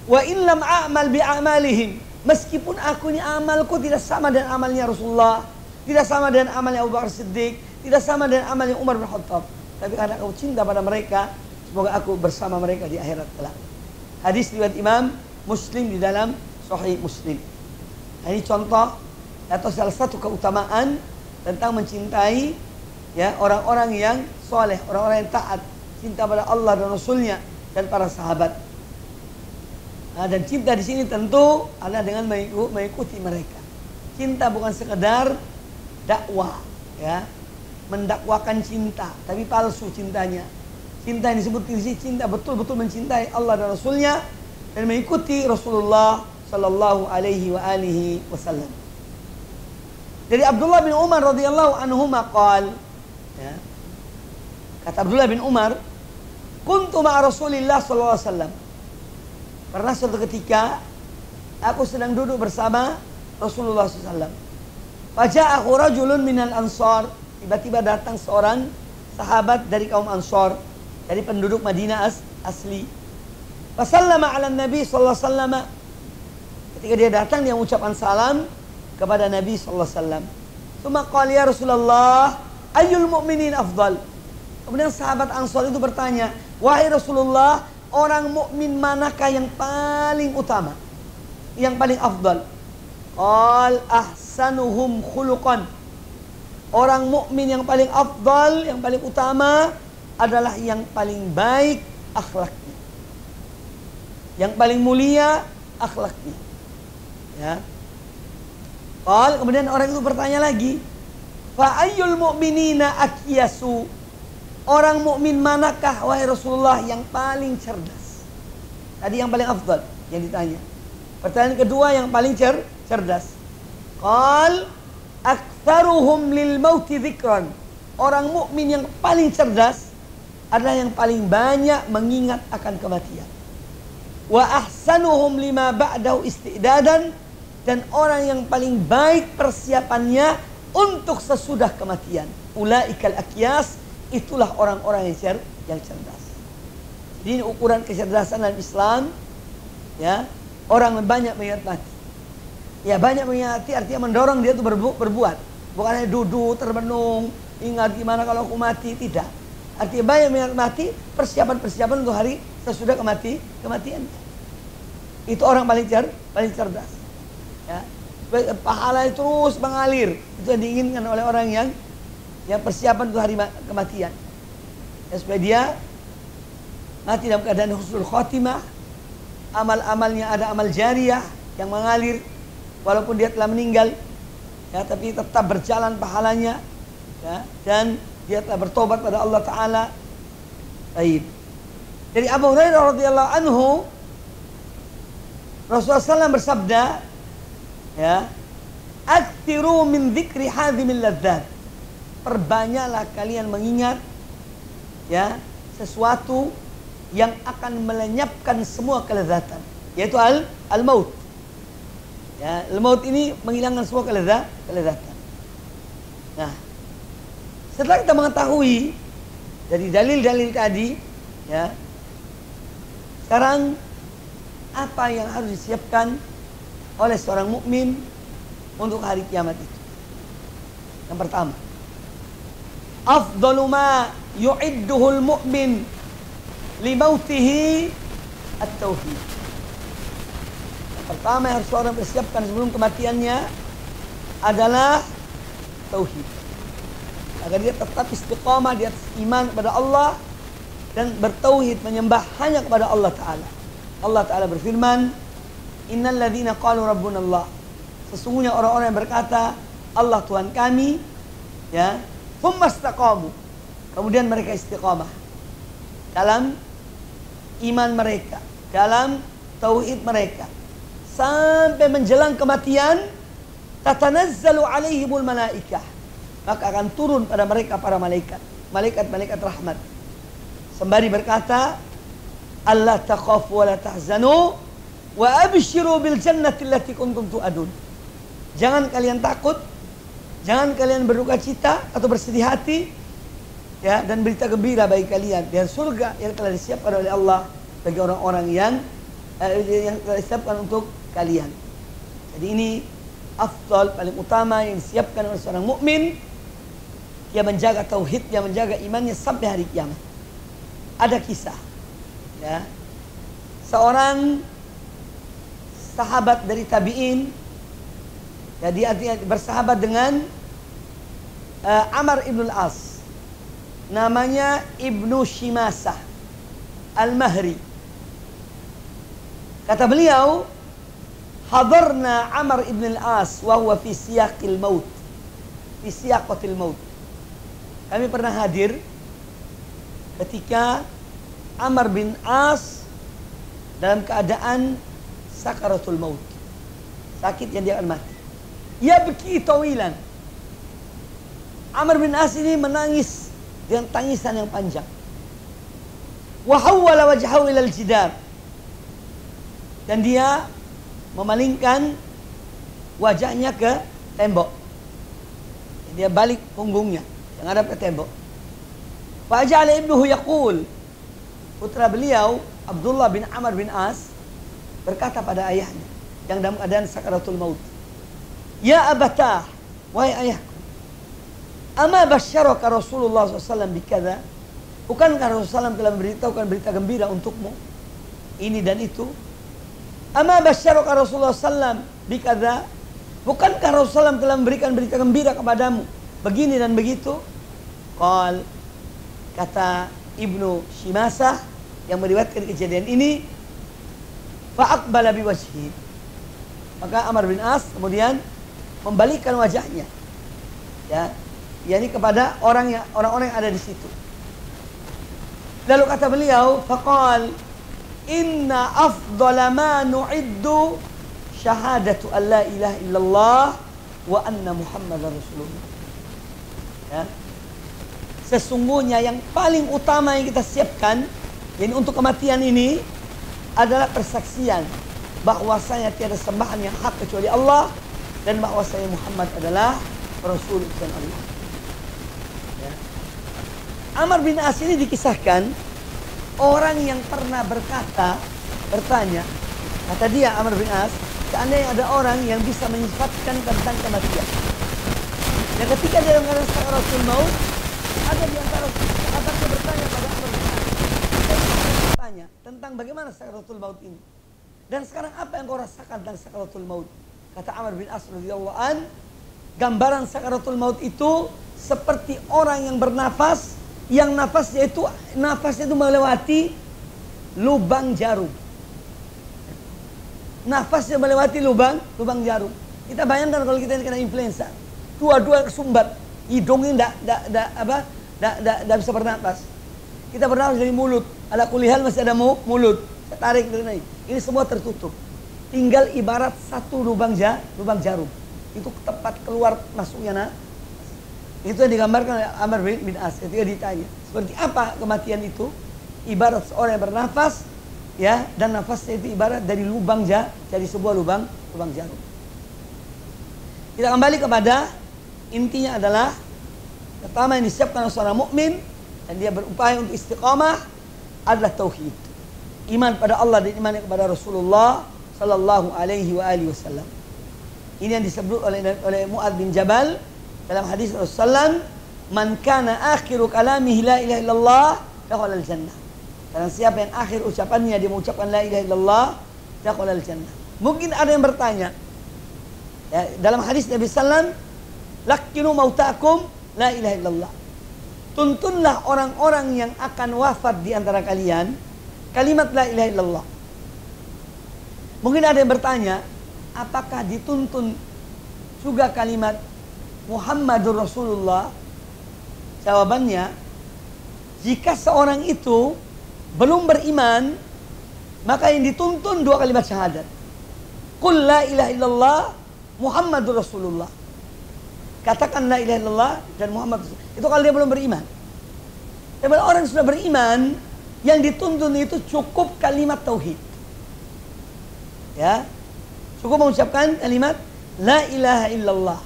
Speaker 1: Wa in lam a'mal bi a'malihim, meskipun amalku tidak sama dengan amalnya Rasulullah, tidak sama dengan amalnya Abu Bakar Siddiq, tidak sama dengan amalnya Umar bin Khattab, tapi karena aku cinta pada mereka, semoga aku bersama mereka di akhirat kelak. Hadis riwayat Imam Muslim di dalam Sahih Muslim. Nah, ini contoh atau salah satu keutamaan tentang mencintai, ya, orang-orang yang soleh, orang-orang yang taat, cinta pada Allah dan Rasulnya dan para sahabat. Nah, dan cinta di sini tentu adalah dengan mengikuti mereka. Cinta bukan sekedar dakwah, ya, mendakwakan cinta, tapi palsu cintanya. Cinta yang disebut di sini cinta betul-betul mencintai Allah dan Rasulnya dan mengikuti Rasulullah Sallallahu alaihi wa alihi wasallam. Dari Abdullah bin Umar radhiyallahu anhu maqal, ya, kata Abdullah bin Umar, kuntu ma'a Rasulillah sallallahu alaihi wasallam. Pernah suatu ketika aku sedang duduk bersama Rasulullah SAW. Faja'ahu rajulun minal ansar, tiba-tiba datang seorang sahabat dari kaum Ansar, dari penduduk Madinah asli. Fasallama 'ala Nabi sallallahu alaihi wasallam. Ketika dia datang, dia mengucapkan salam kepada Nabi sallallahu alaihi wasallam. Tsumma qala ya Rasulullah, ayyul mu'minin afdal? Kemudian sahabat Ansar itu bertanya, wahai Rasulullah, orang mukmin manakah yang paling utama, yang paling afdal? Qal ahsanuhum khuluqan. Orang mukmin yang paling afdal, yang paling utama adalah yang paling baik akhlaknya, yang paling mulia akhlaknya. Ya. Qal, kemudian orang itu bertanya lagi, fa ayyul mu'minina akyasu? Orang mukmin manakah wahai Rasulullah yang paling cerdas? Tadi yang paling afdal yang ditanya. Pertanyaan kedua yang paling cerdas. Qal aktsaruhum lil mauti dzikran. Orang mukmin yang paling cerdas adalah yang paling banyak mengingat akan kematian. Wa ahsanuhum lima ba'dahu istidadan, dan orang yang paling baik persiapannya untuk sesudah kematian. Ulaikal akyas, itulah orang-orang yang cerdas. Jadi ini ukuran kecerdasan dalam Islam, ya, orang banyak mengingat mati. Ya banyak menyemangati artinya mendorong dia untuk berbuat. Bukan hanya duduk, termenung, ingat gimana kalau aku mati, tidak. Artinya banyak menyemangati persiapan-persiapan untuk hari sesudah kematian. Itu orang paling cerdas. Ya. Pahala terus mengalir. Itu yang diinginkan oleh orang yang persiapan untuk hari kematian. Ya, supaya dia mati dalam keadaan husnul khotimah. Amal-amalnya ada amal jariah yang mengalir walaupun dia telah meninggal, ya, tapi tetap berjalan pahalanya, ya, dan dia telah bertobat pada Allah Ta'ala. Baik. Dari Abu Hurairah radhiyallahu anhu, Rasulullah SAW bersabda, ya, aktsiru min dzikri hadhimil ladzat. Perbanyaklah kalian mengingat, ya, sesuatu yang akan melenyapkan semua kelezatan, yaitu al-maut. Ya, al-maut ini menghilangkan semua kelezatan. Nah, setelah kita mengetahui dari dalil-dalil tadi, ya, sekarang apa yang harus disiapkan oleh seorang mukmin untuk hari kiamat itu? Yang pertama, afdalu ma yu'idduhul mu'min limautihi at-tauhid. Yang pertama yang harus seorang persiapkan sebelum kematiannya adalah tauhid, agar dia tetap istiqamah di atas iman kepada Allah dan bertauhid, menyembah hanya kepada Allah Ta'ala. Allah Ta'ala berfirman, innal ladzina qalu rabbuna Allah, sesungguhnya orang-orang yang berkata Allah Tuhan kami, ya, tsumma istaqamu, kemudian mereka istiqamah dalam iman mereka, dalam tauhid mereka, sampai menjelang kematian, tatanazzalu alaihimul malaikah, maka akan turun pada mereka para malaikat rahmat, sembari berkata, alla takhafu wa la tahzanu wa abshiru bil jannati allati kuntum tu'adun. Jangan kalian takut, jangan kalian berduka cita atau bersedih hati, ya, dan berita gembira bagi kalian dan surga yang telah disiapkan oleh Allah bagi orang-orang yang telah disiapkan untuk kalian. Jadi ini afdal, paling utama yang disiapkan oleh seorang mukmin. Dia menjaga tauhidnya, menjaga imannya sampai hari kiamat. Ada kisah, ya, seorang sahabat dari tabi'in, ya, dia bersahabat dengan Amr ibn al-As, namanya Ibnu Shimasah Al-Mahri. Kata beliau, hadarna Amr ibn al-As wa huwa fi siyaqil maut, fi siyaqatil maut. Kami pernah hadir ketika Amr bin As dalam keadaan sakaratul maut, sakit yang dia akan mati. Ya beki tawilan. Amr bin As ini menangis dengan tangisan yang panjang. Wa hawwala wajhahu ilal jidar, dan dia memalingkan wajahnya ke tembok. Dia balik punggungnya yang hadap ke tembok. Fa ja'ala ibnuhu yaqul, putra beliau Abdullah bin Amr bin As berkata pada ayahnya yang dalam keadaan sakaratul maut, ya abatah, wahai ayahku, ama basyaraka Rasulullah SAW bikadha, bukankah Rasulullah SAW telah memberitahukan berita gembira untukmu ini dan itu? Ama basyaraka Rasulullah SAW bikadha, bukankah Rasulullah SAW telah memberikan berita gembira kepadamu begini dan begitu? Qal, kata Ibnu Shimasah yang meriwayatkan kejadian ini, fa'aqbala biwajhi, maka Amr bin As kemudian membalikkan wajahnya, ya, yakni kepada orang-orang yang ada di situ. Lalu kata beliau, faqal, inna afdala ma nu'iddu syahadatu an la ilaha illallah wa anna Muhammadar Rasulullah. Ya. Sesungguhnya yang paling utama yang kita siapkan, yakni untuk kematian ini, adalah persaksian bahwasanya tiada sembahan yang hak kecuali Allah dan bahwasanya Muhammad adalah Rasul dan Allah. Ya. Amr bin As ini dikisahkan orang yang pernah bertanya, kata dia Amr bin As, seandainya ada orang yang bisa menyifatkan tentang kematian. Dan ketika dia mengenai sakaratul maut, ada di antara sahabatnya bertanya pada Amr bin As, bertanya tentang bagaimana sakaratul maut ini. Dan sekarang apa yang kau rasakan tentang sakaratul maut? Kata Amr bin As radhiyallahu an, gambaran sakaratul maut itu seperti orang yang bernafas, yang nafasnya itu melewati lubang jarum. Nafasnya melewati lubang jarum. Kita bayangkan kalau kita kena influenza, dua-dua kesumbat, hidungnya tidak bisa bernapas. Kita bernapas dari mulut, ala kulihal masih ada mulut, saya tarik dari naik. Ini semua tertutup. Tinggal ibarat satu lubang jarum. Itu tempat keluar masuknya. Itu yang digambarkan oleh Amr bin As ketika ditanya, seperti apa kematian itu? Ibarat seorang yang bernafas, ya, dan nafasnya itu ibarat dari dari sebuah lubang jarum. Kita kembali kepada intinya adalah pertama yang disiapkan oleh seorang mukmin dan dia berupaya untuk istiqamah adalah tauhid. Iman pada Allah dan iman kepada Rasulullah sallallahu alaihi wasallam. Ini yang disebut oleh Mu'adz bin Jabal dalam hadis Rasulullah, "Man kana akhiru kalamihi la ilaha illallah, dakhala al-jannah." Karena siapa yang akhir ucapannya dia mengucapkan la ilaha illallah, dakhala al-jannah. Mungkin ada yang bertanya, ya, dalam hadis Nabi sallam, "Lakkinu mautakum la ilaha illallah." Tuntunlah orang-orang yang akan wafat di antara kalian kalimat la ilaha illallah. Mungkin ada yang bertanya, apakah dituntun juga kalimat Muhammadur Rasulullah? Jawabannya, jika seorang itu belum beriman, maka yang dituntun dua kalimat syahadat. Qul la ilaha illallah Muhammadur Rasulullah. Katakan la ilaha illallah dan Muhammad Rasulullah. Itu kalau dia belum beriman. Tapi orang yang sudah beriman, yang dituntun itu cukup kalimat tauhid. Ya, cukup mengucapkan kalimat la ilaha illallah.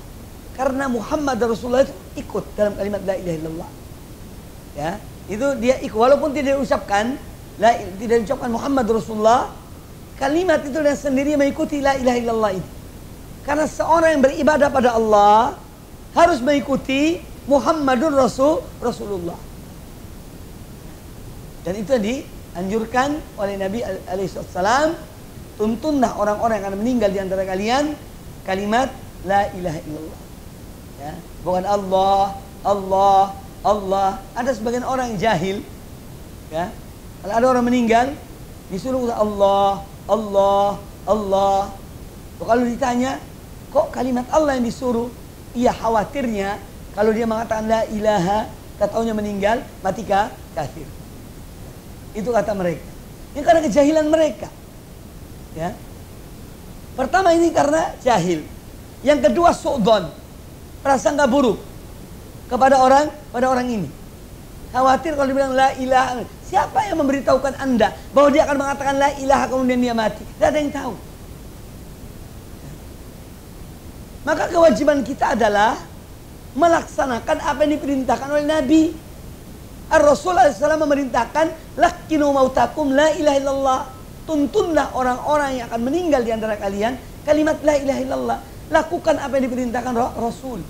Speaker 1: Karena Muhammad Rasulullah itu ikut dalam kalimat la ilaha illallah. Ya, itu dia ikut walaupun tidak diucapkan tidak diucapkan Muhammad Rasulullah, kalimat itu dan sendiri mengikuti la ilaha illallah itu. Karena seorang yang beribadah pada Allah harus mengikuti Muhammadur Rasulullah. Dan itu yang dianjurkan oleh Nabi alaihissalam, tuntunlah orang-orang yang akan meninggal di antara kalian kalimat la ilaha illallah. Ya, bukan Allah. Ada sebagian orang yang jahil, ya. Kalau ada orang meninggal disuruh Allah. Kalau ditanya, kok kalimat Allah yang disuruh? Iya, khawatirnya kalau dia mengatakan la ilaha, katanya meninggal, mati kafir. Itu kata mereka. Ini karena kejahilan mereka. Ya. Pertama ini karena jahil. Yang kedua su'dzon, prasangka buruk kepada orang ini. Khawatir kalau dibilang la ilaha. Siapa yang memberitahukan Anda bahwa dia akan mengatakan la ilaha kemudian dia mati? Tidak ada yang tahu. Maka kewajiban kita adalah melaksanakan apa yang diperintahkan oleh Nabi. Ar-Rasul SAW memerintahkan lakkinu mautakum la ilaha illallah. Tuntunlah orang-orang yang akan meninggal di antara kalian kalimat la ilaha illallah. Lakukan apa yang diperintahkan Rasul.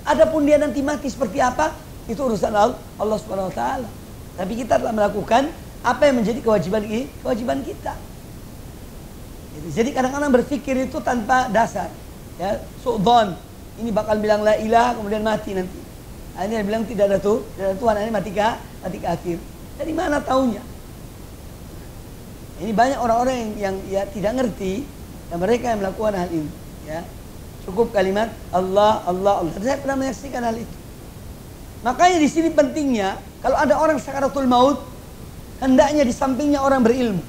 Speaker 1: Adapun dia nanti mati seperti apa, itu urusan Allah Subhanahu wa taala. Tapi kita telah melakukan apa yang menjadi kewajiban kita. Jadi kadang-kadang berpikir itu tanpa dasar. Ya, su'dzon. Ini bakal bilang la ilaha kemudian mati nanti. Ini bilang tidak ada Tuhan, ini mati kafir. Dari mana taunya? Ini banyak orang-orang yang ya tidak ngerti dan mereka yang melakukan hal ini. Ya, cukup kalimat Allah. Dan saya pernah menyaksikan hal itu. Makanya di sini pentingnya kalau ada orang sakaratul maut, hendaknya di sampingnya orang berilmu.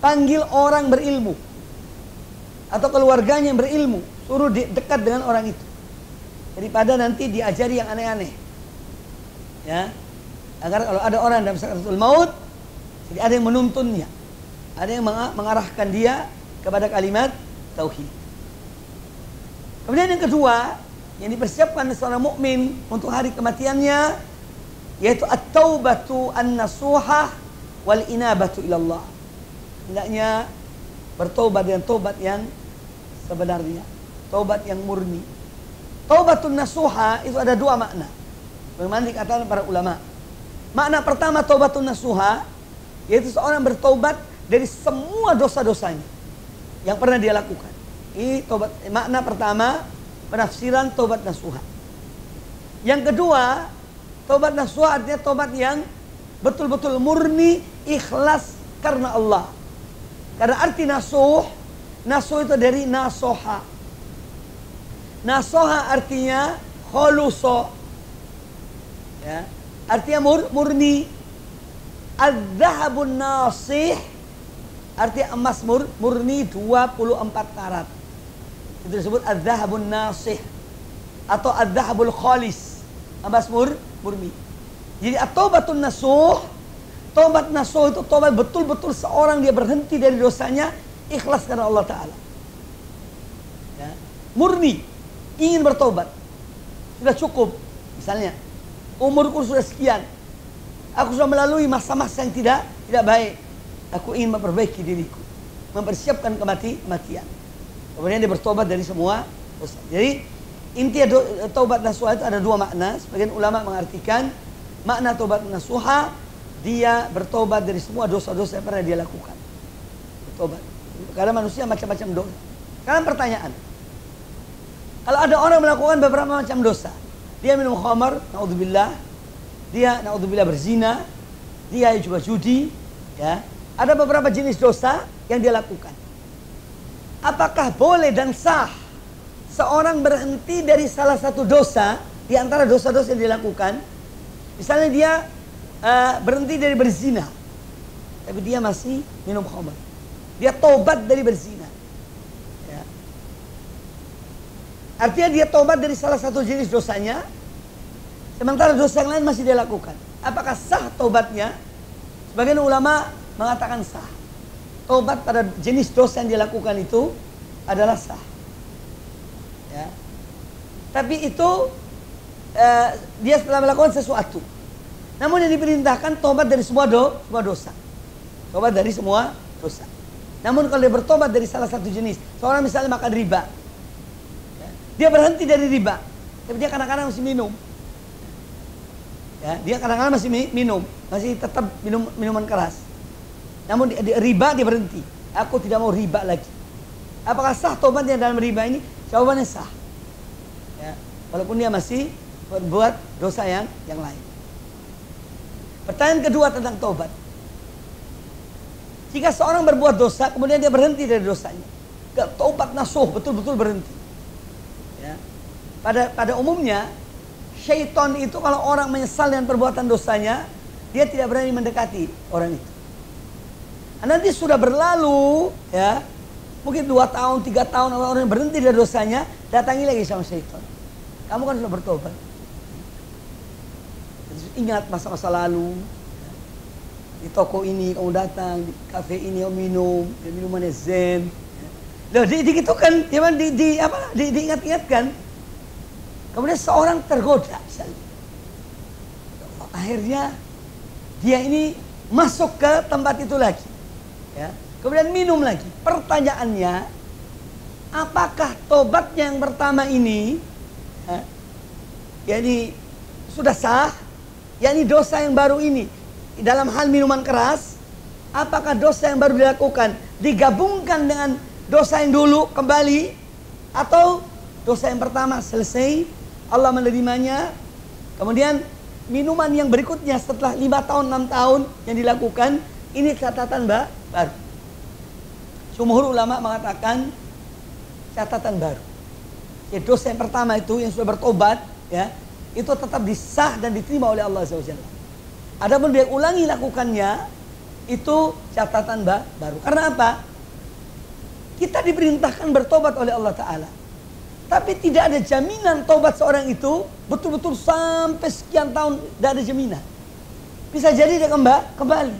Speaker 1: Panggil orang berilmu atau keluarganya yang berilmu, suruh dekat dengan orang itu. Daripada nanti diajari yang aneh-aneh. Ya. Agar kalau ada orang dalam sakaratul maut, jadi ada yang menuntunnya. Ada yang mengarahkan dia kepada kalimat tauhid. Kemudian yang kedua, yang dipersiapkan seorang mukmin untuk hari kematiannya, yaitu at-taubatu an-nasuhah wal inabatu ilallah. Hendaknya bertobat dengan tobat yang sebenarnya. Taubat yang murni. Taubatun nasuha itu ada dua makna. Bagaimana dikatakan para ulama. Makna pertama taubatun nasuha, yaitu seorang bertobat dari semua dosa-dosanya yang pernah dia lakukan. Ini taubat. Makna pertama penafsiran taubat nasuha. Yang kedua, taubat nasuha artinya taubat yang betul-betul murni, ikhlas karena Allah. Karena arti nasuh itu dari nasoha. Nasoha artinya kholuso, ya, artinya murni. Al-dhahabun nasih artinya emas murni 24 karat. Itu disebut al-dhahabun nasih atau al-dhahabul khalis, emas murni. Jadi at-taubatun nasuh, taubat nasuh itu taubat betul-betul seorang dia berhenti dari dosanya, ikhlas karena Allah Ta'ala, ya, murni ingin bertobat. Sudah cukup, misalnya umurku sudah sekian, aku sudah melalui masa-masa yang tidak baik, aku ingin memperbaiki diriku, mempersiapkan kematian. Kemudian dia bertobat dari semua dosa. Jadi inti taubat nasuha itu ada dua makna. Sebagian ulama mengartikan makna taubat nasuha, dia bertobat dari semua dosa-dosa yang pernah dia lakukan. Bertobat. Karena manusia macam-macam dosa. Sekarang pertanyaan, kalau ada orang melakukan beberapa macam dosa, dia minum khamar, naudzubillah, dia naudzubillah berzina, dia juga judi, ya, ada beberapa jenis dosa yang dia lakukan. Apakah boleh dan sah seorang berhenti dari salah satu dosa di antara dosa-dosa yang dia lakukan? Misalnya dia berhenti dari berzina, tapi dia masih minum khamar. Dia tobat dari berzina, ya. Artinya dia tobat dari salah satu jenis dosanya, sementara dosa yang lain masih dia lakukan. Apakah sah tobatnya? Sebagian ulama mengatakan sah. Tobat pada jenis dosa yang dia lakukan itu adalah sah, ya. Tapi itu dia setelah melakukan sesuatu. Namun yang diperintahkan tobat dari semua dosa. Tobat dari semua dosa. Namun kalau dia bertobat dari salah satu jenis, seorang misalnya makan riba, ya, dia berhenti dari riba, tapi dia kadang-kadang masih minum, ya, dia kadang-kadang masih minum, masih tetap minum minuman keras. Namun di riba dia berhenti. Aku tidak mau riba lagi. Apakah sah tobatnya dalam riba ini? Jawabannya sah, ya, walaupun dia masih berbuat dosa yang lain. Pertanyaan kedua tentang tobat. Jika seorang berbuat dosa, kemudian dia berhenti dari dosanya, gak taubat nasuh, betul-betul berhenti, ya. Pada umumnya, syaitan itu kalau orang menyesal dengan perbuatan dosanya, dia tidak berani mendekati orang itu. Nanti sudah berlalu, ya, mungkin 2 tahun, 3 tahun, orang yang berhenti dari dosanya, datangi lagi sama syaitan. Kamu kan sudah bertobat. Ingat masa-masa lalu. Di toko ini kamu datang, di kafe ini kamu minum, minumannya zen. Loh, digitukan, diingat-ingatkan. Kemudian seorang tergoda, misalnya. Akhirnya dia ini masuk ke tempat itu lagi, ya. Kemudian minum lagi. Pertanyaannya, apakah tobatnya yang pertama ini, yakni sudah sah, yakni dosa yang baru ini dalam hal minuman keras, apakah dosa yang baru dilakukan digabungkan dengan dosa yang dulu kembali, atau dosa yang pertama selesai, Allah menerimanya, kemudian minuman yang berikutnya setelah 5 tahun 6 tahun yang dilakukan ini catatan baru. Jumhur ulama mengatakan catatan baru. Ya, dosa yang pertama itu yang sudah bertobat, ya, itu tetap disah dan diterima oleh Allah SWT. Adapun dia ulangi lakukannya, itu catatan baru. Karena apa? Kita diperintahkan bertobat oleh Allah Ta'ala. Tapi tidak ada jaminan tobat seorang itu betul-betul sampai sekian tahun, tidak ada jaminan. Bisa jadi dia kembali.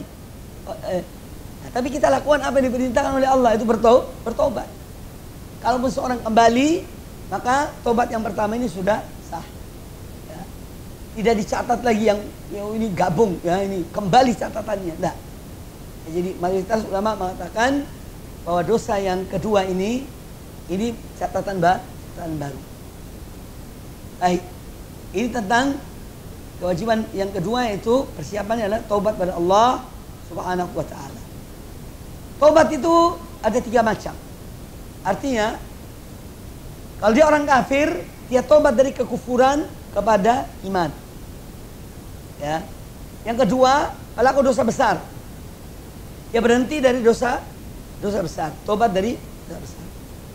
Speaker 1: Nah, tapi kita lakukan apa yang diperintahkan oleh Allah, itu bertobat. Kalaupun seorang kembali, maka tobat yang pertama ini sudah sah. Ya. Tidak dicatat lagi yang ini gabung, ya, ini kembali catatannya. Nah, jadi mayoritas ulama mengatakan bahwa dosa yang kedua ini Ini catatan baru. Baik. Ini tentang kewajiban yang kedua, yaitu persiapannya adalah taubat pada Allah Subhanahu wa ta'ala. Taubat itu ada 3 macam. Artinya, kalau dia orang kafir, dia taubat dari kekufuran kepada iman. Ya. Yang kedua, pelaku dosa besar. Dia berhenti dari dosa besar, taubat dari dosa besar.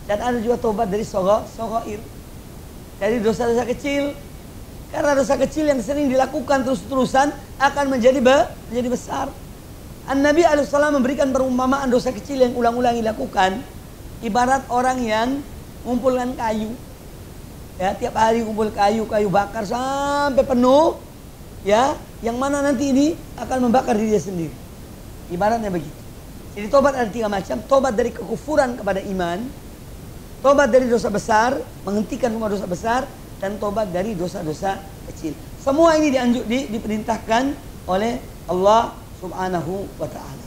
Speaker 1: Dan ada juga taubat dari shaghair, dari dosa-dosa kecil. Karena dosa kecil yang sering dilakukan terus-terusan akan menjadi besar. An-Nabi alaihissalam memberikan perumpamaan dosa kecil yang ulang-ulang dilakukan ibarat orang yang mengumpulkan kayu. Ya, tiap hari kumpul kayu bakar sampai penuh. Ya, yang mana nanti ini akan membakar dirinya sendiri. Ibaratnya begitu. Jadi tobat ada 3 macam. Tobat dari kekufuran kepada iman, tobat dari dosa besar, menghentikan semua dosa besar, dan tobat dari dosa-dosa kecil. Semua ini diperintahkan oleh Allah Subhanahu wa ta'ala.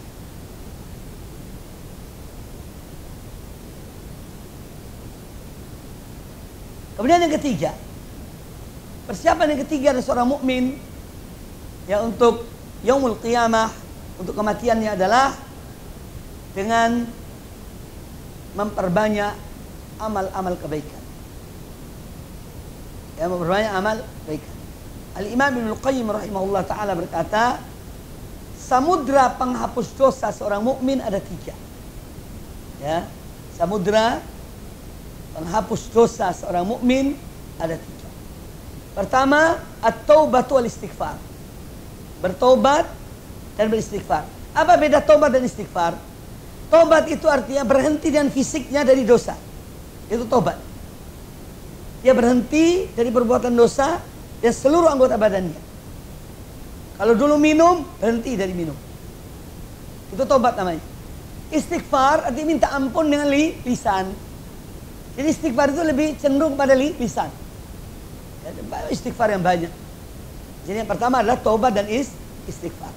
Speaker 1: Kemudian yang ketiga, persiapan yang ketiga dari seorang mukmin ya untuk yaumul qiyamah, untuk kematiannya adalah dengan memperbanyak amal-amal kebaikan. Ya, memperbanyak amal kebaikan. Al-Imam Ibnu Qayyim rahimahullah ta'ala berkata, samudra penghapus dosa seorang mukmin ada 3. Ya, samudra penghapus dosa seorang mukmin ada 3. Pertama, at-taubatu wal istighfar. Bertobat dan beristighfar. Apa beda tobat dan istighfar? Tobat itu artinya berhenti dengan fisiknya dari dosa. Itu tobat. Dia berhenti dari perbuatan dosa dan seluruh anggota badannya. Kalau dulu minum, berhenti dari minum. Itu tobat namanya. Istighfar artinya minta ampun dengan lisan. Jadi istighfar itu lebih cenderung pada lisan. Istighfar yang banyak. Jadi yang pertama adalah tobat dan istighfar.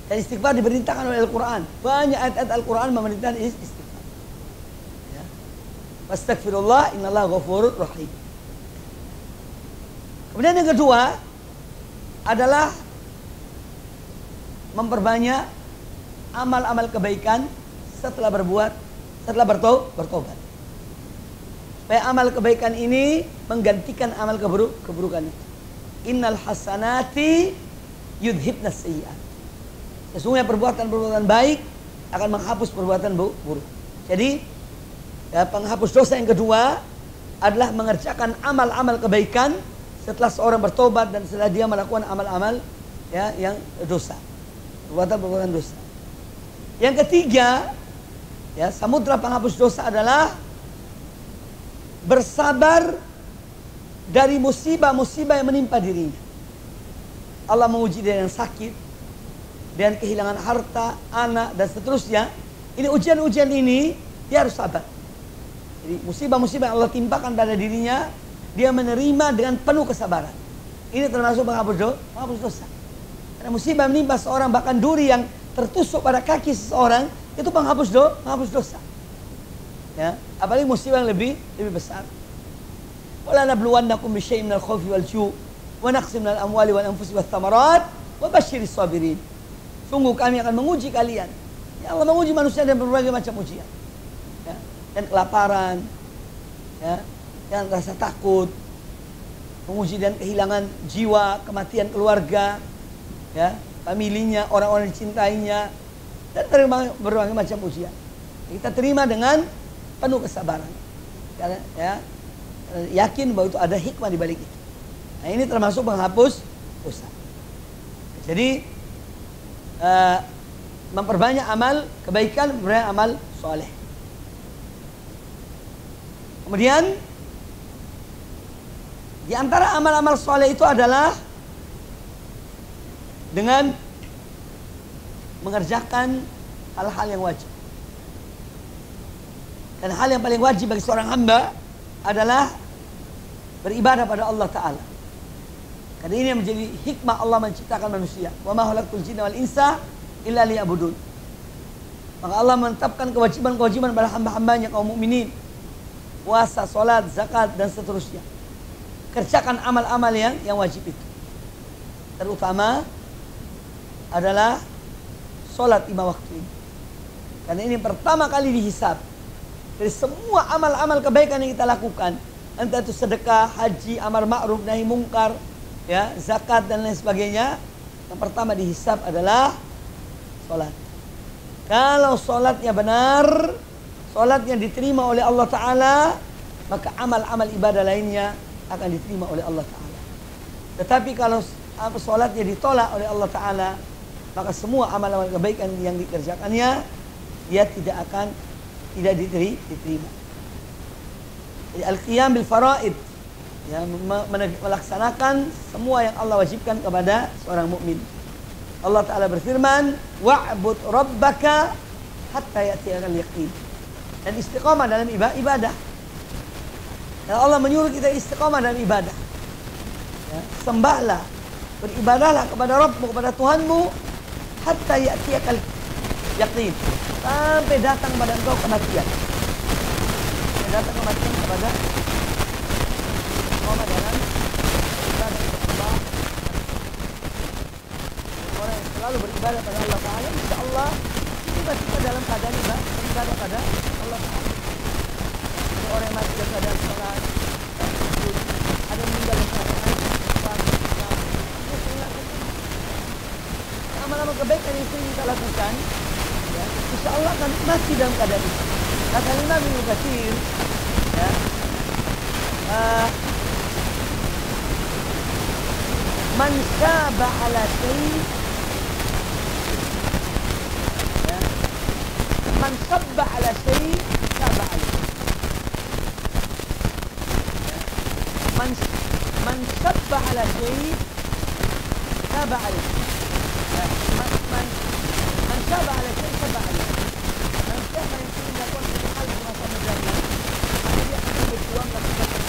Speaker 1: Dan istighfar diperintahkan oleh Al-Quran. Banyak ayat-ayat Al-Quran memerintahkan istighfar. Astaghfirullah, innallaha ghafurur rahim. Kemudian yang kedua adalah memperbanyak amal-amal kebaikan setelah bertobat. Supaya amal kebaikan ini menggantikan amal keburukan itu. Innal hasanati yudhibnas sayyi'at. Sesungguhnya perbuatan-perbuatan baik akan menghapus perbuatan buruk. Jadi ya, penghapus dosa yang kedua adalah mengerjakan amal-amal kebaikan setelah seorang bertobat dan setelah dia melakukan amal-amal ya yang dosa, perbuatan-perbuatan dosa. Yang ketiga, ya, samudra penghapus dosa adalah bersabar dari musibah-musibah yang menimpa dirinya. Allah menguji dia yang sakit, dan kehilangan harta, anak, dan seterusnya. Ini ujian-ujian ini dia harus sabar. Jadi musibah-musibah yang Allah timpakan pada dirinya, dia menerima dengan penuh kesabaran. Ini termasuk penghapus dosa. Karena musibah menimpa seorang, bahkan duri yang tertusuk pada kaki seseorang, itu penghapus dosa. Ya, apalagi musibah yang lebih besar. Wala nabluwannakum bisyai'in minal khaufi wal ju' wa naqsin minal amwali wal anfusi wath thamarat wa basyiris sabirin. Sungguh kami akan menguji kalian. Ya, Allah menguji manusia dengan berbagai macam ujian. Ya, dan kelaparan, ya, dan rasa takut, menguji dan kehilangan jiwa, kematian keluarga, ya, familinya, orang-orang yang dicintainya, dan berbagai macam ujian. Kita terima dengan penuh kesabaran, karena ya, yakin bahwa itu ada hikmah di balik itu. Nah, ini termasuk penghapus dosa. Jadi memperbanyak amal kebaikan, memperbanyak amal soleh. Kemudian di antara amal-amal soleh itu adalah dengan mengerjakan hal-hal yang wajib. Dan hal yang paling wajib bagi seorang hamba adalah beribadah pada Allah Ta'ala. Karena ini yang menjadi hikmah Allah menciptakan manusia. Wa ma khalaqtul jinna wal insa illa liya'budun. Maka Allah menetapkan kewajiban-kewajiban pada hamba-hambanya kaum mukminin puasa, sholat, zakat, dan seterusnya. Kerjakan amal-amal yang wajib itu. Terutama adalah sholat 5 waktu ini. Karena ini pertama kali dihisab. Dari semua amal-amal kebaikan yang kita lakukan, entah itu sedekah, haji, amar ma'ruf, nahi mungkar, ya, zakat dan lain sebagainya, yang pertama dihisab adalah sholat. Kalau sholatnya benar, sholatnya diterima oleh Allah Ta'ala, maka amal-amal ibadah lainnya akan diterima oleh Allah Ta'ala. Tetapi kalau sholatnya ditolak oleh Allah Ta'ala, maka semua amal-amal kebaikan yang dikerjakannya, dia tidak diterima. Jadi al-qiyam bil faraid, ya, melaksanakan semua yang Allah wajibkan kepada seorang mukmin. Allah Ta'ala berfirman, wa'bud rabbaka hatta ya'tiyakal yaqin. Dan istiqamah dalam ibadah. Dan Allah menyuruh kita istiqamah dalam ibadah. Ya, sembahlah, beribadahlah kepada Rabbmu, kepada Tuhanmu, hatta ya'tiyakal yaqin, sampai datang pada engkau kematian. Sampai datang kematian kepada istiqamah dalam ibadah kepada Allah. Orang yang selalu beribadah pada Allah Ta'ala, insya Allah tiba-tiba dalam keadaan beribadah pada Allah Ta'ala. Orang yang mati dalam keadaan salat, ada yang meninggal dalam keadaan amal-amal kebaikan yang sering kita lakukan, ya, insya Allah akan mati dalam keadaan itu. Kata Imam Ibnu Katsir, ya, man syaba ala syai', ya, man syabba ala syai' syaba alaihi. Man syabba ala syai' syaba alaihi. Man syaba ala syai' syaba alaihi. Dan siapa yang ingin melakukan satu hal yang merasa menjadi, maka dia akan berjuang melakukan satu hal.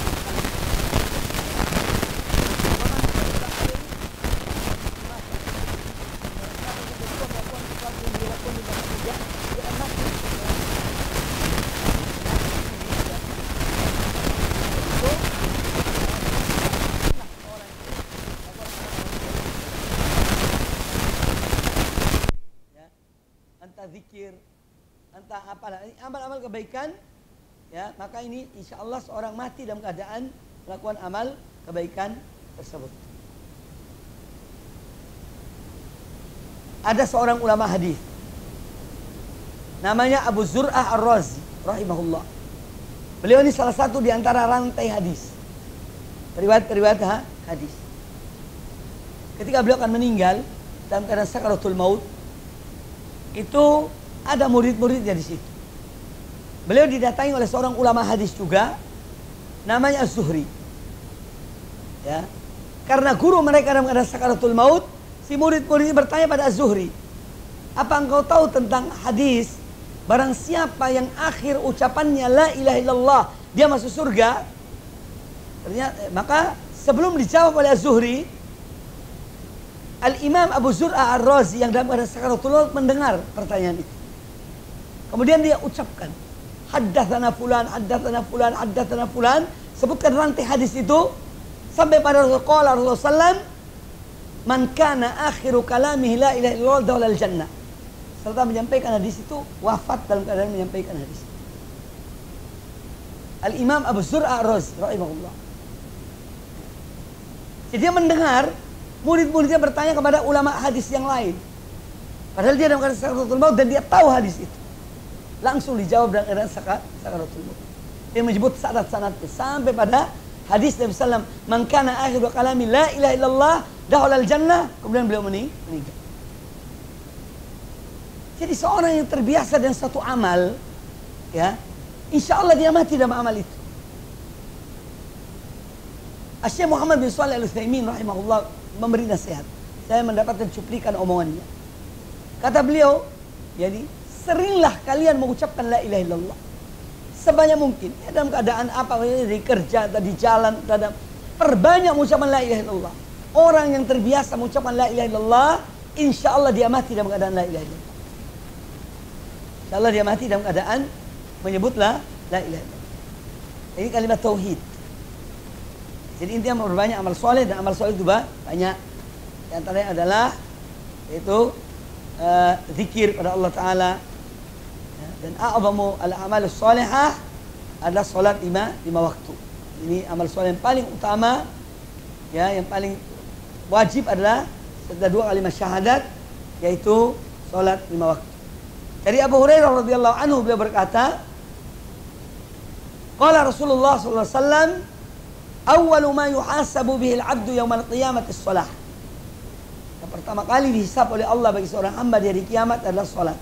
Speaker 1: Zikir, entah apalah, amal-amal kebaikan, ya, maka ini insya Allah seorang mati dalam keadaan melakukan amal kebaikan tersebut. Ada seorang ulama hadis, namanya Abu Zur'ah Ar-Razi rahimahullah. Beliau ini salah satu di antara rantai hadis, riwayat hadis. Ketika beliau akan meninggal dalam keadaan sakaratul maut, itu ada murid-muridnya di situ. Beliau didatangi oleh seorang ulama hadis juga, namanya Az-Zuhri. Ya, karena guru mereka dalam keadaan sakaratul maut, si murid-murid bertanya pada Az-Zuhri, apa engkau tahu tentang hadis? Barang siapa yang akhir ucapannya la ilaha illallah, dia masuk surga. Ternyata, maka sebelum dijawab oleh Az-Zuhri, Al-Imam Abu Zur'ah Ar-Razi yang dalam keadaan sakaratul maut mendengar pertanyaan itu. Kemudian dia ucapkan, haddatsana fulan, haddatsana fulan, haddatsana fulan, sebutkan rantai hadis itu sampai pada Rasulullah SAW, man kana akhiru kalamihi la ilaha illallah dakhala al-jannah. Serta menyampaikan hadis itu, wafat dalam keadaan menyampaikan hadis itu. Al-Imam Abu Zur'ah Ar-Razi rahimahullah. Jadi dia mendengar murid-muridnya bertanya kepada ulama hadis yang lain. Padahal dia dalam keadaan sakaratul maut dan dia tahu hadis itu. Langsung dijawab dalam keadaan sakaratul maut. Dia menyebut sanad-sanadnya sampai pada hadis Nabi sallallahu alaihi wasallam, "Man kana akhiru kalami la ilaha illallah dakhala al-jannah." Kemudian beliau meninggal. Jadi seorang yang terbiasa dengan satu amal, ya, insya Allah dia mati dalam amal itu. Syekh Muhammad bin Shalih Al-Utsaimin rahimahullah memberi nasihat. Saya mendapatkan cuplikan omongannya. Kata beliau, jadi seringlah kalian mengucapkan la ilaha illallah sebanyak mungkin, ya, dalam keadaan apa, di kerja, di jalan, perbanyak mengucapkan la ilaha illallah. Orang yang terbiasa mengucapkan la ilaha illallah, insya Allah dia mati dalam keadaan la ilaha illallah. Insya Allah dia mati dalam keadaan menyebut la ilaha illallah. Ini kalimat tauhid. Jadi intinya memperbanyak amal soleh, dan amal soleh itu banyak. Di antaranya adalah yaitu zikir pada Allah Ta'ala. Dan a'zamu al-amal solehah adalah solat lima waktu. Ini amal soleh yang paling utama, ya, yang paling wajib adalah setelah 2 kalimat syahadat, yaitu solat 5 waktu. Dari Abu Hurairah radhiyallahu anhu, beliau berkata, qala Rasulullah sallallahu alaihi wasallam, awwalu ma yuhasabu bihi al-'abdu yawmal qiyamati as-shalah. Yang pertama kali dihisab oleh Allah bagi seorang hamba di hari kiamat adalah salat.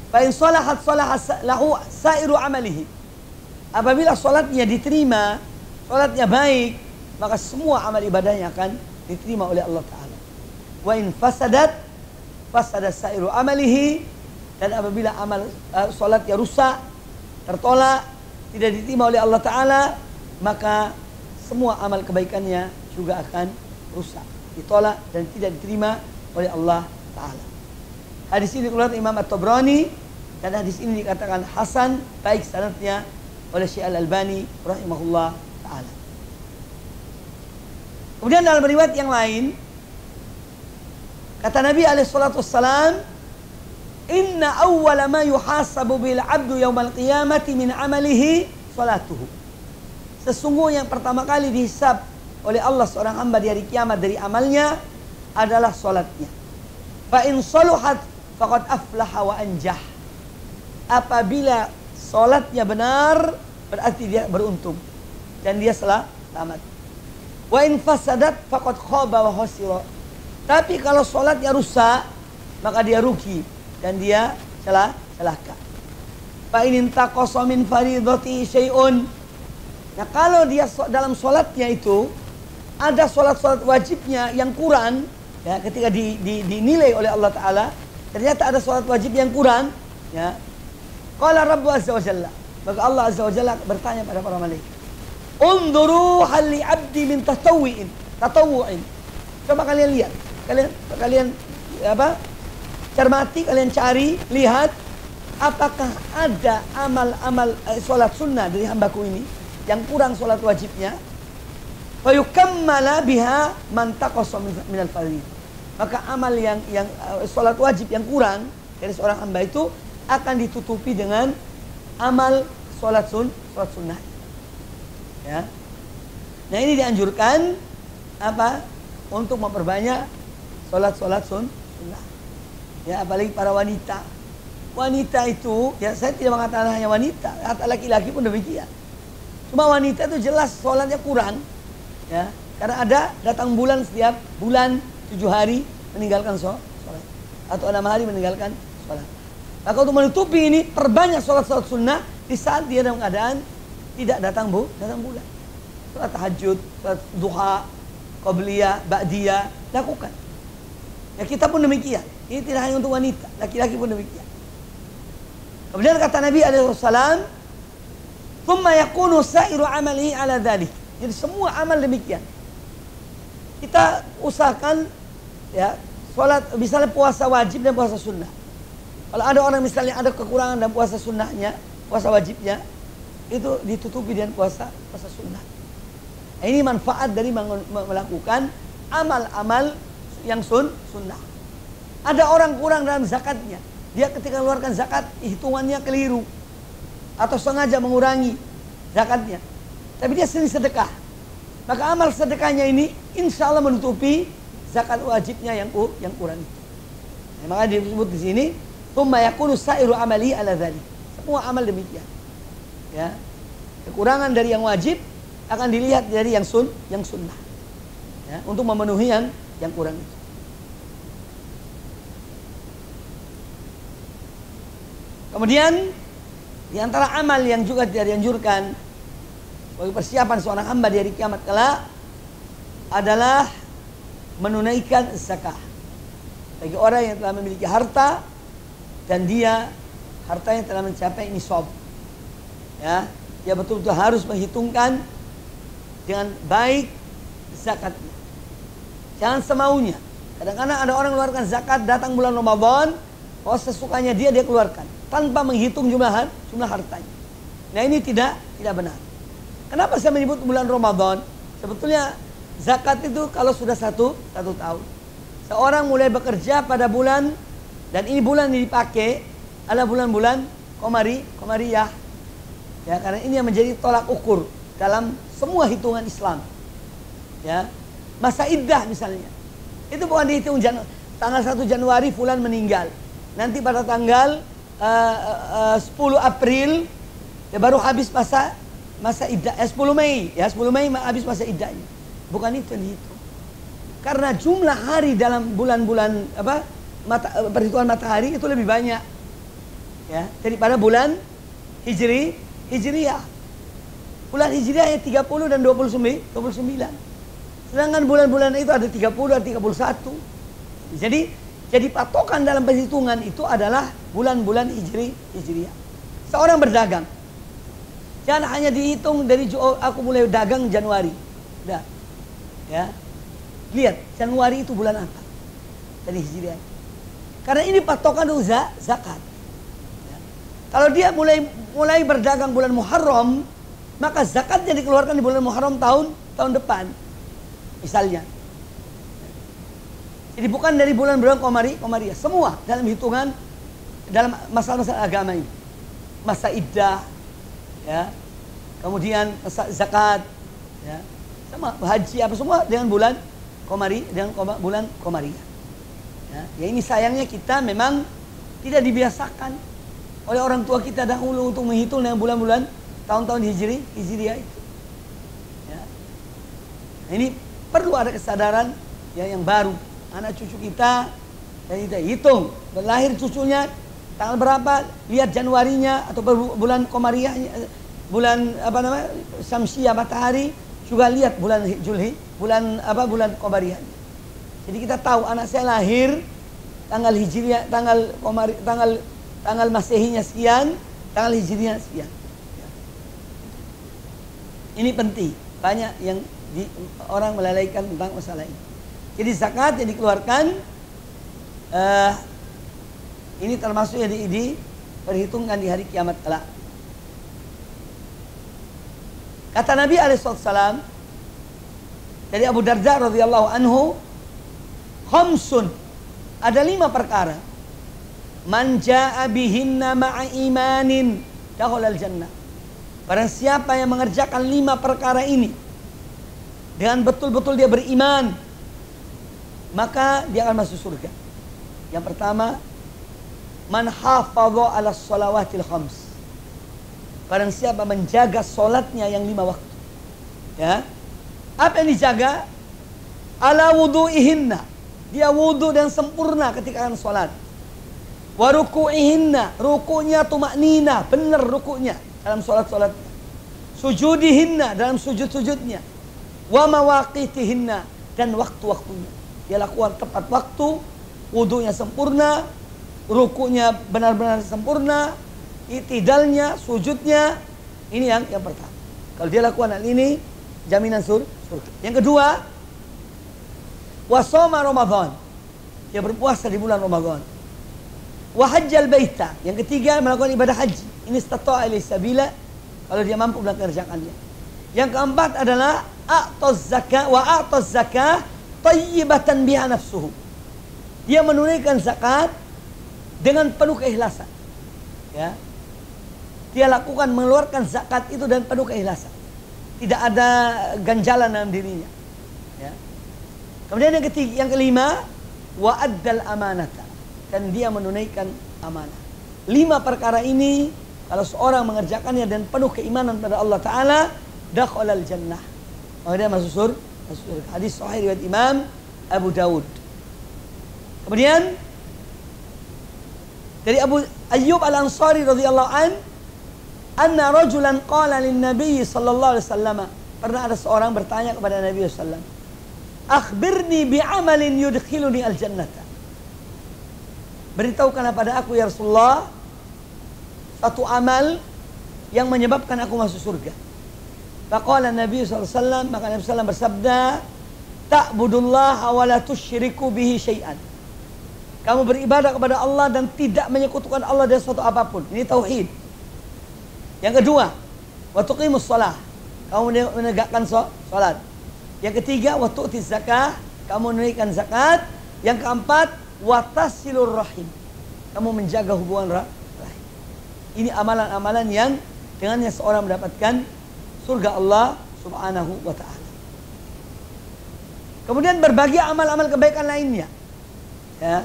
Speaker 1: Fa in salahat salaha lahu sa'iru amalihi. Apabila salatnya diterima, salatnya baik, maka semua amal ibadahnya akan diterima oleh Allah Ta'ala. Wa in fasadat fasada sa'iru amalihi. Dan apabila amal salatnya rusak, tertolak, tidak diterima oleh Allah Ta'ala, maka semua amal kebaikannya juga akan rusak, ditolak dan tidak diterima oleh Allah Ta'ala. Hadis ini dikeluarkan Imam At-Tabrani, dan hadis ini dikatakan hasan, baik sanadnya, oleh Syekh Al-Albani rahimahullah ta'ala. Kemudian dalam riwayat yang lain, kata Nabi SAW, inna awwala ma yuhasabu bil abdu yawmal qiyamati min amalihi salatuhu. Sesungguhnya yang pertama kali dihisab oleh Allah seorang hamba di hari kiamat dari amalnya adalah salatnya. Fa in saluhat faqad aflaha wa anjah. Apabila salatnya benar, berarti dia beruntung dan dia selamat. Wa in fasadat faqad khaba wa khasira. Tapi kalau salatnya rusak, maka dia rugi dan dia celaka. Fa in taqasa min faridati syai'un. Nah, kalau dia dalam salatnya itu ada salat-salat wajibnya yang kurang, ya, ketika dinilai oleh Allah Ta'ala, ternyata ada salat wajib yang kurang, ya. Qala Rabbu Azza wa Jalla, maka Allah Azza wa Jalla bertanya pada para malaikat, unduru hal li abdi min tatawu'in. Coba kalian lihat, kalian cermati, kalian cari, lihat apakah ada amal-amal salat sunnah dari hambaku ini yang kurang salat wajibnya, fa yukammala biha man taqassa min al-fardhi. Maka amal yang salat wajib yang kurang dari seorang hamba itu akan ditutupi dengan amal salat sunnah. Ya. Nah, ini dianjurkan apa? Untuk memperbanyak salat sunnah. Ya, apalagi para wanita. Wanita itu, ya, saya tidak mengatakan hanya wanita, kata laki-laki pun demikian. Cuma wanita itu jelas salatnya kurang. Ya, karena ada datang bulan setiap bulan 7 hari meninggalkan salat, atau 6 hari meninggalkan salat. Maka untuk menutupi ini, perbanyak salat-salat sunnah di saat dia dalam keadaan tidak datang bulan. Salat tahajud, salat duha, qabliyah, ba'diyah, lakukan. Ya, kita pun demikian. Ini tidak hanya untuk wanita, laki-laki pun demikian. Kemudian kata Nabi SAW, thumma yakunu sa'iru amalihi ala dhalik. Jadi semua amal demikian. Kita usahakan, ya, salat, misalnya puasa wajib dan puasa sunnah. Kalau ada orang misalnya ada kekurangan dalam puasa sunnahnya, puasa wajibnya, itu ditutupi dengan puasa sunnah. Nah, ini manfaat dari melakukan amal-amal yang sunnah. Ada orang kurang dalam zakatnya. Dia ketika mengeluarkan zakat, hitungannya keliru. Atau sengaja mengurangi zakatnya. Tapi dia sering sedekah. Maka amal sedekahnya ini insya Allah menutupi zakat wajibnya yang kurang itu. Nah, maka disebut di sini, thumma yakunu sa'iru amali ala dhalik. Semua amal demikian. Ya. Kekurangan dari yang wajib akan dilihat dari yang sunnah. Ya, untuk memenuhi yang kurang itu. Kemudian di antara amal yang juga tidak dianjurkan bagi persiapan seorang hamba di hari kiamat kelak adalah menunaikan zakah. Bagi orang yang telah memiliki harta dan dia hartanya telah mencapai nisab, ya, dia betul-betul harus menghitungkan dengan baik zakatnya. Jangan semaunya. Kadang-kadang ada orang mengeluarkan zakat datang bulan Ramadan, oh sesukanya dia keluarkan tanpa menghitung jumlah hartanya. Nah, ini tidak benar. Kenapa saya menyebut bulan Ramadan? Sebetulnya zakat itu kalau sudah satu tahun. Seorang mulai bekerja pada bulan, dan ini bulan yang dipakai adalah bulan-bulan Qamariyah. Ya, karena ini yang menjadi tolak ukur dalam semua hitungan Islam. Ya, masa iddah misalnya, itu bukan dihitung tanggal 1 Januari fulan meninggal. Nanti pada tanggal 10 April ya baru habis masa iddah. 10 Mei ya, 10 Mei habis masa iddahnya. Bukan itu yang dihitung. Karena jumlah hari dalam bulan-bulan perhitungan matahari itu lebih banyak ya daripada bulan Hijriyah. Bulan Hijriyah ya 30 dan 29. Sedangkan bulan-bulan itu ada 30 dan 31. Jadi patokan dalam perhitungan itu adalah bulan-bulan Hijriyah. Seorang berdagang, jangan hanya dihitung dari aku mulai dagang Januari. Udah. Ya. Lihat, Januari itu bulan apa? Dari Hijriyah. Karena ini patokan zakat. Ya. Kalau dia mulai berdagang bulan Muharram, maka zakatnya dikeluarkan di bulan Muharram tahun depan. Misalnya. Jadi bukan dari bulan-bulan Qamariyah. Semua dalam hitungan, dalam masalah-masalah agama ini. Masa iddah, ya. Kemudian zakat, ya. Sama haji apa semua dengan bulan bulan Qamariyah. Ya, ini sayangnya kita memang tidak dibiasakan oleh orang tua kita dahulu untuk menghitung dengan bulan-bulan tahun-tahun Hijriyah itu. Ya. Nah, ini perlu ada kesadaran ya, yang baru. Anak cucu kita, dan kita hitung lahir cucunya tanggal berapa, lihat Januarinya atau bulan Qamariyahnya, bulan Syamsiyah matahari, juga lihat bulan bulan Qamariyahnya. Jadi kita tahu anak saya lahir tanggal Hijriyah, tanggal Masehinya sekian, tanggal Hijriyah sekian. Ya. Ini penting. Banyak yang orang melalaikan tentang masalah ini. Jadi zakat yang dikeluarkan ini termasuk yang diperhitungkan di hari kiamat kelak. Kata Nabi SAW dari Abu Darda radhiyallahu anhu, khamsun, ada 5 perkara. Man jaa bihinna ma'a imanin dakhalal jannah. Barang siapa yang mengerjakan 5 perkara ini dengan betul-betul dia beriman, maka dia akan masuk surga. Yang pertama, man hafadha 'ala shalawatil khams. Barang siapa menjaga solatnya yang 5 waktu. Ya. Apa yang dijaga? Ala wudu'ihinna. Dia wudu dan sempurna ketika akan solat. Wa ruku'ihinna. Rukunya tumaknina, benar rukunya dalam solat-solatnya. Sujudihinna, dalam sujud-sujudnya. Wa mawaqitihinna, dan waktu-waktunya. Dia lakukan tepat waktu, wudunya sempurna, rukunya benar-benar sempurna, itidalnya, sujudnya. Ini yang pertama. Kalau dia lakukan hal ini, jaminan surga. Yang kedua, wasoma Ramadan. Dia berpuasa di bulan Ramadan. Wa hajjal baita. Yang ketiga, melakukan ibadah haji. Ini istata'a ilaihi sabila, kalau dia mampu mengerjakannya. Yang keempat adalah a'taz zakah wa a'taz zakah tayyibatan biha nafsuhu. Dia menunaikan zakat dengan penuh keikhlasan. Ya. Dia lakukan mengeluarkan zakat itu dan penuh keikhlasan. Tidak ada ganjalan dalam dirinya. Ya. Kemudian yang kelima, wa addal amanata, dan dia menunaikan amanah. 5 perkara ini kalau seorang mengerjakannya dan penuh keimanan pada Allah Ta'ala, dakhalal jannah. Maka dia masuk surga. Hadis sahih riwayat Imam Abu Dawud. Kemudian dari Abu Ayyub Al-Ansari radhiyallahu an, anna rajulan qala lin Nabi sallallahu alaihi wasallam. Pernah ada seorang bertanya kepada Nabi sallallahu alaihi wasallam, "Akhbirni bi'amalin yudkhiluni al-jannata." Beritahukanlah pada aku ya Rasulullah satu amal yang menyebabkan aku masuk surga. Faqala Nabi SAW, maka Nabi SAW bersabda, ta'budullaha wa la tusyriku bihi syai'an. Kamu beribadah kepada Allah dan tidak menyekutukan Allah dengan suatu apapun. Ini tauhid. Yang kedua, wa tuqimus shalah. kamu menegakkan sholat. Yang ketiga, wa tu'tiz zakah, kamu menunaikan zakat. Yang keempat, wa tasilur rahim, kamu menjaga hubungan rahim. Ini amalan-amalan yang dengannya seorang mendapatkan surga Allah Subhanahu wa ta'ala. Kemudian berbagi amal-amal kebaikan lainnya. Ya.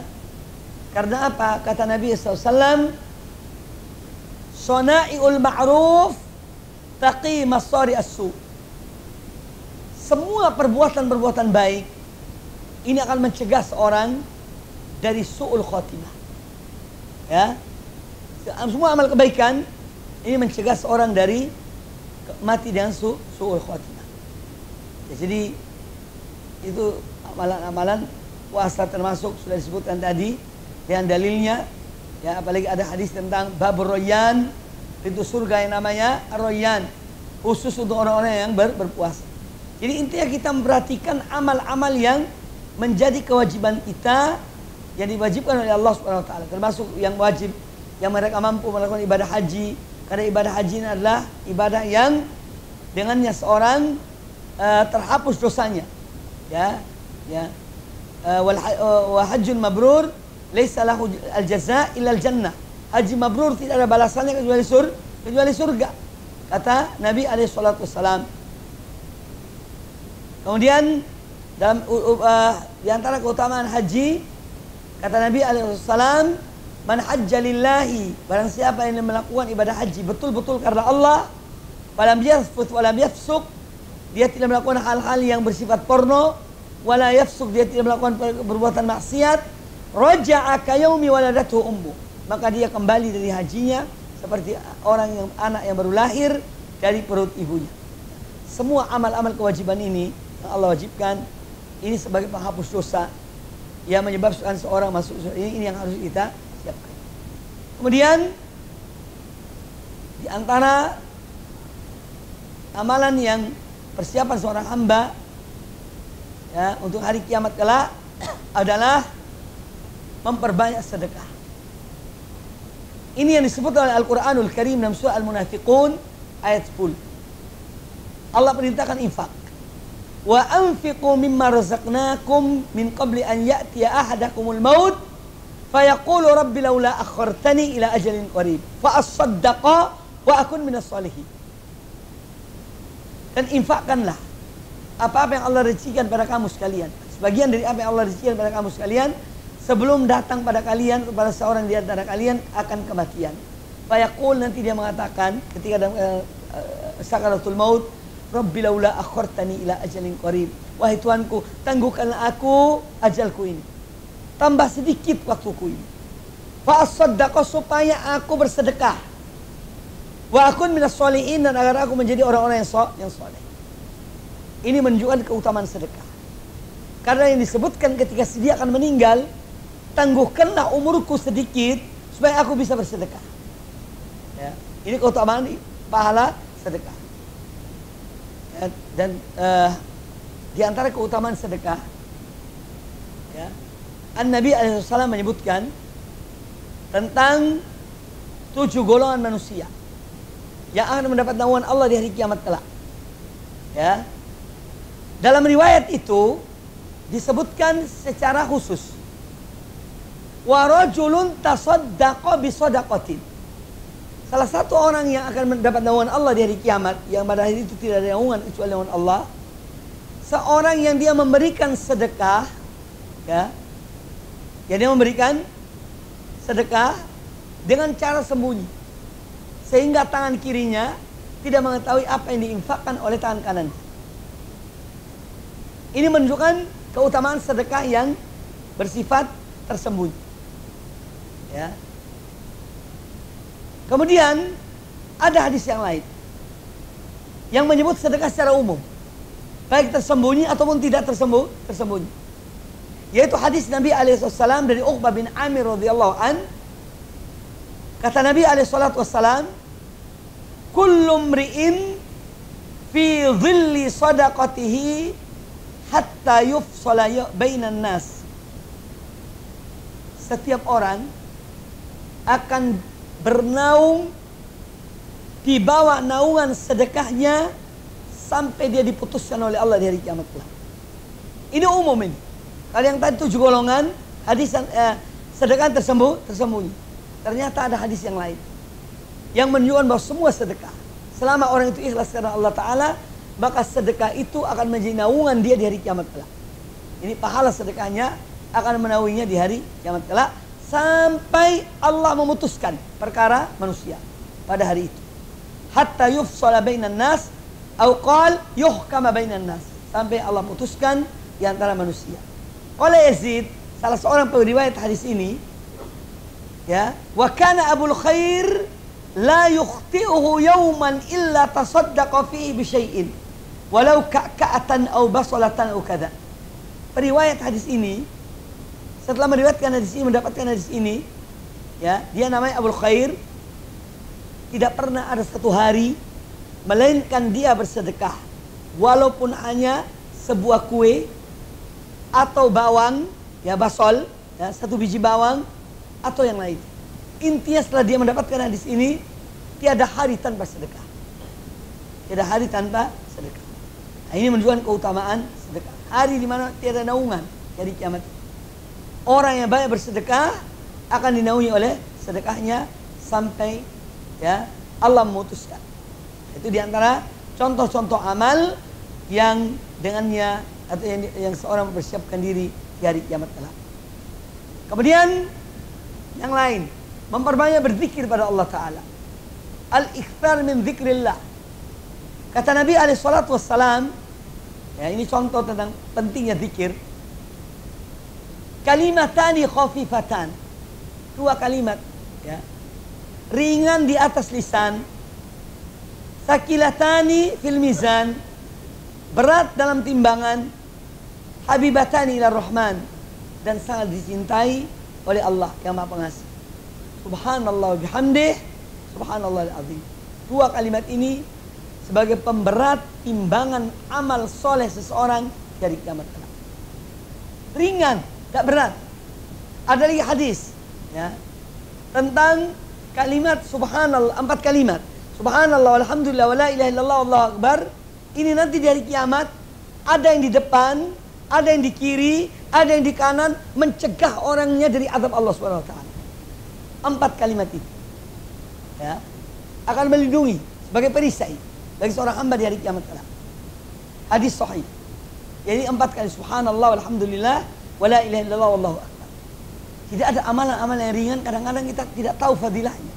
Speaker 1: Karena apa? Kata Nabi SAW, Sona'iul ma'ruf taqi masari as-su. Semua perbuatan-perbuatan baik ini akan mencegah seorang dari su'ul khotimah. Ya. Semua amal kebaikan ini mencegah seorang dari mati dengan su'ul khotimah. Ya, jadi itu amalan-amalan puasa termasuk sudah disebutkan tadi dengan dalilnya. Ya, apalagi ada hadis tentang babur royan, pintu surga yang namanya royan, khusus untuk orang-orang yang berpuasa. Jadi intinya kita memperhatikan amal-amal yang menjadi kewajiban kita, yang diwajibkan oleh Allah Subhanahu wa taala, termasuk yang wajib yang mereka mampu melakukan ibadah haji. Karena ibadah haji ini adalah ibadah yang dengannya seorang terhapus dosanya. Ya, ya. Wa hajjun mabrur laisa lahu al-jazaa illa al-jannah. Haji mabrur tidak ada balasannya kecuali surga. Kata Nabi alaihi salatu wassalam. Kemudian dalam di antara keutamaan haji, kata Nabi alaihi salam, man hajja lillahi, barang siapa yang melakukan ibadah haji betul-betul karena Allah, walam yasfut walam yafsuk, dia tidak melakukan hal-hal yang bersifat porno, wala yafsuk, dia tidak melakukan perbuatan maksiat, raja'a ka yaumi waladathu ummu, maka dia kembali dari hajinya seperti anak yang baru lahir dari perut ibunya. Semua amal-amal kewajiban ini yang Allah wajibkan ini sebagai penghapus dosa yang menyebabkan seorang masuk surga. Ini yang harus kita siapkan. Kemudian di antara amalan yang persiapan seorang hamba ya untuk hari kiamat kelak adalah memperbanyak sedekah. Ini yang disebut oleh Al-Quranul Karim dalam surah Al-Munafiqun ayat 10. Allah perintahkan infak. Wa anfiqu mimma razaqnakum min qabli an ya'tiya ahadakumul maut fayaqulu rabbi laula akhartani ila ajalin qarib fa asaddaqa wa akun minas salihin. Dan infakkanlah apa-apa yang Allah rezekikan pada kamu sekalian. Sebagian dari apa yang Allah rezekikan pada kamu sekalian sebelum datang pada kalian, kepada seorang di antara kalian akan kematian. Fayaqul, nanti dia mengatakan ketika dalam sakaratul maut, Rabbi laula akhartani ila ajalin qarib. Wahai Tuhanku, tangguhkanlah aku ajalku ini. Tambah sedikit waktuku ini. Fa asaddaqa, supaya aku bersedekah. Wa akun minas sholihin, dan agar aku menjadi orang-orang yang soleh. Ini menunjukkan keutamaan sedekah. Karena yang disebutkan ketika dia akan meninggal, tangguhkanlah umurku sedikit supaya aku bisa bersedekah. Ya, ini keutamaan pahala sedekah. Dan di antara keutamaan sedekah, ya, An-Nabi SAW menyebutkan tentang 7 golongan manusia yang akan mendapat naungan Allah di hari kiamat kelak. Ya, dalam riwayat itu disebutkan secara khusus, wa rajulun tasaddaqa bi shadaqatin. Salah satu orang yang akan mendapat naungan Allah di hari kiamat, yang pada hari itu tidak ada naungan kecuali naungan Allah, seorang yang dia memberikan sedekah, ya, yang dia memberikan sedekah dengan cara sembunyi, sehingga tangan kirinya tidak mengetahui apa yang diinfakkan oleh tangan kanan. Ini menunjukkan keutamaan sedekah yang bersifat tersembunyi. Ya. Kemudian ada hadis yang lain yang menyebut sedekah secara umum, baik tersembunyi ataupun tidak tersembunyi. Yaitu hadis Nabi alaihissalam dari Uqbah bin Amir radhiyallahu an. Kata Nabi alaihissalam, kullu mri'in fi dhilli sadaqatihi hatta yufsala bainan nas. Setiap orang akan bernaung di bawah naungan sedekahnya sampai dia diputuskan oleh Allah di hari kiamat kelak. Ini umum ini. Kalau yang tadi 7 golongan, hadis sedekah tersembunyi. Ternyata ada hadis yang lain yang menunjukkan bahwa semua sedekah, selama orang itu ikhlas karena Allah Ta'ala, maka sedekah itu akan menjadi naungan dia di hari kiamat kelak. Ini pahala sedekahnya akan menaunginya di hari kiamat kelak, sampai Allah memutuskan perkara manusia pada hari itu. Hatta yufsala bainan nas, atau qala yuhkama bainan nas, sampai Allah putuskan di antara manusia. Oleh Yazid, salah seorang periwayat hadis ini, ya, wa kana Abul Khair la yukhti'uhu yawman illa tasaddaqa fihi bi syai'in walau ka'ka'atan aw basalatan aw kadza. Periwayat hadis ini, setelah meriwayatkan hadis ini, mendapatkan hadis ini, ya, dia namanya Abul Khair, tidak pernah ada satu hari melainkan dia bersedekah walaupun hanya sebuah kue atau bawang, ya, basol, ya, satu biji bawang atau yang lain. Intinya setelah dia mendapatkan hadis ini, tiada hari tanpa sedekah. Tiada hari tanpa sedekah. Nah, ini menunjukkan keutamaan sedekah. Hari di mana tiada naungan dari kiamat. Orang yang banyak bersedekah akan dinaungi oleh sedekahnya sampai, ya, Allah memutuskan. Itu diantara contoh-contoh amal yang dengannya atau yang seorang mempersiapkan diri di hari kiamat kelak. Kemudian yang lain, memperbanyak berzikir pada Allah Ta'ala. Al-ikthar min zikrillah. Kata Nabi SAW, ya, ini contoh tentang pentingnya zikir. Kalimatani khafifatan, 2 kalimat, ya, ringan di atas lisan. Sakilatani fil mizan, berat dalam timbangan. Habibatani ila rahman, dan sangat dicintai oleh Allah yang Maha Pengasih. Subhanallah bihamdih, subhanallah al-azim. 2 kalimat ini sebagai pemberat timbangan amal soleh seseorang dari kiamat kelak. Ringan, tak berat. Ada lagi hadis, ya, tentang kalimat subhanallah, 4 kalimat. Subhanallah, alhamdulillah, wa la ilaha illallah, wallahu akbar. Ini nanti di hari kiamat, ada yang di depan, ada yang di kiri, ada yang di kanan, mencegah orangnya dari azab Allah Subhanahu wa taala. 4 kalimat itu, ya, akan melindungi sebagai perisai bagi seorang hamba di hari kiamat kelak. Hadis sahih. Jadi 4 kali subhanallah walhamdulillah wa la ilaha illallah wallahu akbar. Tidak ada amalan-amalan yang ringan, kadang-kadang kita tidak tahu fadilahnya,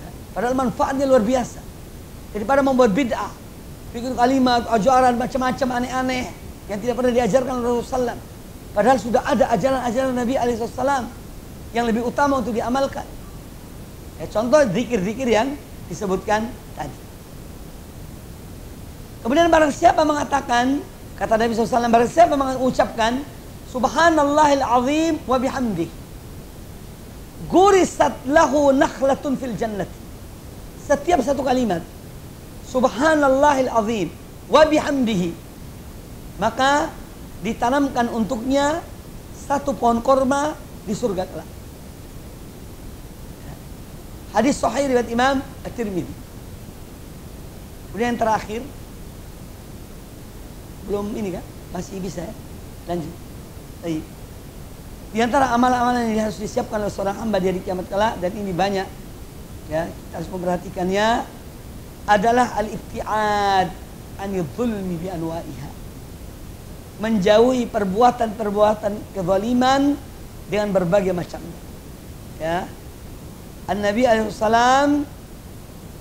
Speaker 1: ya, padahal manfaatnya luar biasa. Daripada membuat bid'ah, bikin kalimat, ajaran macam-macam aneh-aneh yang tidak pernah diajarkan oleh Rasulullah SAW. Padahal sudah ada ajaran-ajaran Nabi SAW yang lebih utama untuk diamalkan. Ya, contoh zikir-zikir yang disebutkan tadi. Kemudian barang siapa mengatakan, kata Nabi SAW, barang siapa mengucapkan subhanallahil azim wa bihamdih, gurisat lahu nakhlatun fil jannati. Setiap satu kalimat subhanallahil azim wa bihamdihi, maka ditanamkan untuknya 1 pohon korma di surga kelak. Hadis sahih riwayat Imam At-Tirmidzi. Kemudian yang terakhir, belum ini kan, masih bisa, ya, lanjut. Baik. Di antara amal-amalan yang harus disiapkan oleh seorang hamba di hari kiamat kelak, dan ini banyak, ya, kita harus memperhatikannya, adalah al-ibtiad anil zulmi bi anwa'iha. Menjauhi perbuatan-perbuatan kezaliman dengan berbagai macamnya. Ya. An-Nabi SAW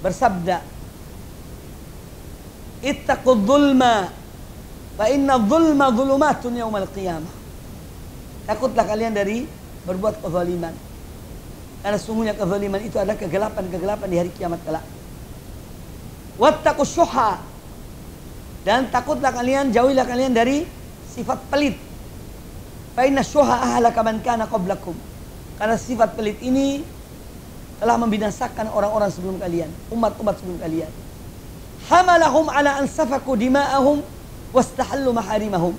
Speaker 1: bersabda, ittaqud zulma fa inna zulma zulumatun yaumal qiyamah. Takutlah kalian dari berbuat kezaliman, karena sungguhnya kezaliman itu adalah kegelapan-kegelapan di hari kiamat kelak. Wattaqus syuha, dan takutlah kalian, jauhilah kalian dari sifat pelit. Fa inna syuha ahlaka man kana qablakum, karena sifat pelit ini telah membinasakan orang-orang sebelum kalian, umat-umat sebelum kalian. Hamalahum ala an safaku dima'ahum wastahallu maharimahum.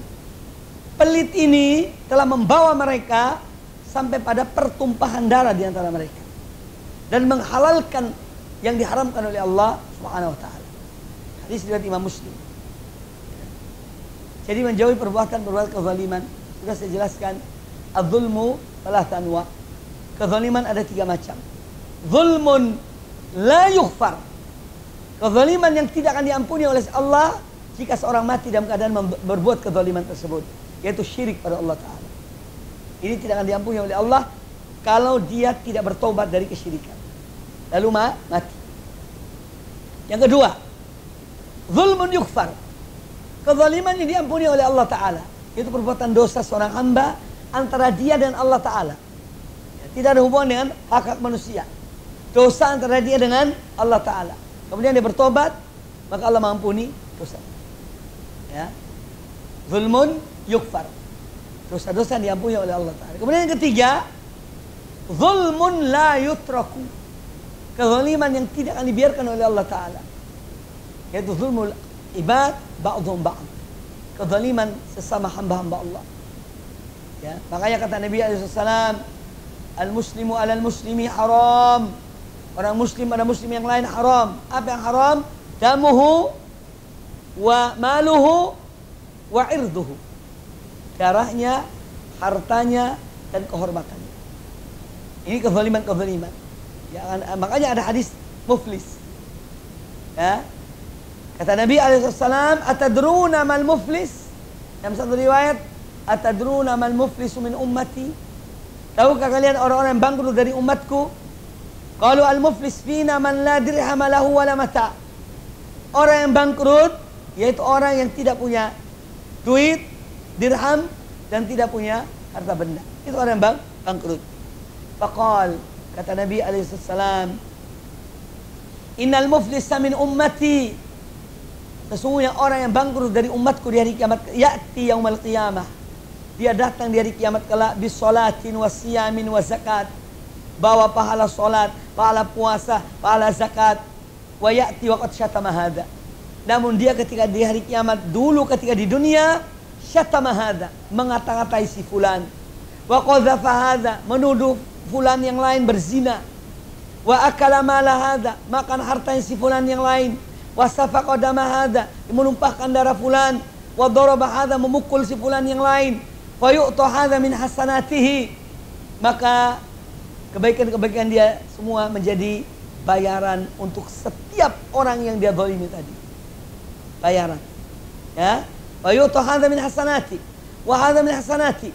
Speaker 1: Pelit ini telah membawa mereka sampai pada pertumpahan darah di antara mereka dan menghalalkan yang diharamkan oleh Allah Subhanahu wa taala. Hadis riwayat Imam Muslim. Jadi menjauhi perbuatan-perbuatan kezaliman. Sudah saya jelaskan. Az-zulmu thalatha anwa'. Kezaliman ada 3 macam. Zulmun la yughfar. Kezaliman yang tidak akan diampuni oleh Allah jika seorang mati dalam keadaan berbuat kezaliman tersebut, yaitu syirik pada Allah Ta'ala. Ini tidak akan diampuni oleh Allah kalau dia tidak bertobat dari kesyirikan, lalu mati. Yang kedua, zulmun yughfar. Kezaliman yang diampuni oleh Allah Ta'ala, yaitu perbuatan dosa seorang hamba antara dia dan Allah Ta'ala. Tidak ada hubungan dengan hak-hak manusia. Dosa antara dia dengan Allah Ta'ala. Kemudian dia bertobat, maka Allah mengampuni dosa. Ya. Zulmun yughfar. Dosa-dosa yang diampuni oleh Allah Ta'ala. Kemudian yang ketiga, zulmun la yutraku. Kezaliman yang tidak akan dibiarkan oleh Allah Ta'ala, yaitu zulmul ibad ba'dhum ba'd. Kezaliman sesama hamba-hamba Allah. Ya. Makanya kata Nabi SAW, al-muslimu alal muslimi haram. Orang muslim pada muslim yang lain haram. Apa yang haram? Damuhu wa maluhu wa irduhu. Darahnya, hartanya, dan kehormatannya. Ini kezaliman-kezaliman. Ya, makanya ada hadis muflis. Ya. Kata Nabi SAW, atadruna mal muflis? Dalam satu riwayat, atadruna mal muflisu min ummati? Tahukah kalian orang-orang yang bangkrut dari umatku? Qalu al-muflis fina man la dirham lahu wala mata. Orang yang bangkrut yaitu orang yang tidak punya duit, dirham, dan tidak punya harta benda. Itu orang yang bangkrut. Faqal, kata Nabi alaihissalam, innal muflisa min ummati. Sesungguhnya orang yang bangkrut dari umatku di hari kiamat, ya'ti yaumal qiyamah. Dia datang di hari kiamat kelak bis salatin wa siyamin wa zakat. Bawa pahala solat, pahala puasa, pahala zakat. Wa ya'ti wa qad syatama hadza. Namun dia ketika di hari kiamat, dulu ketika di dunia, syatama hadza, mengata-ngatai si fulan. Wa qadzafa hadza, menuduh fulan yang lain berzina. Wa akala mala hadza, makan hartanya si fulan yang lain. Wa safaqa dama hadza, menumpahkan darah fulan. Wa daraba hadza, memukul si fulan yang lain. Wa yu'ta hadza min hasanatihi, maka kebaikan-kebaikan dia semua menjadi bayaran untuk setiap orang yang dia zalimi tadi. Bayaran. Ya. Wa yu'ta hadza min hasanati wa hadza min hasanati.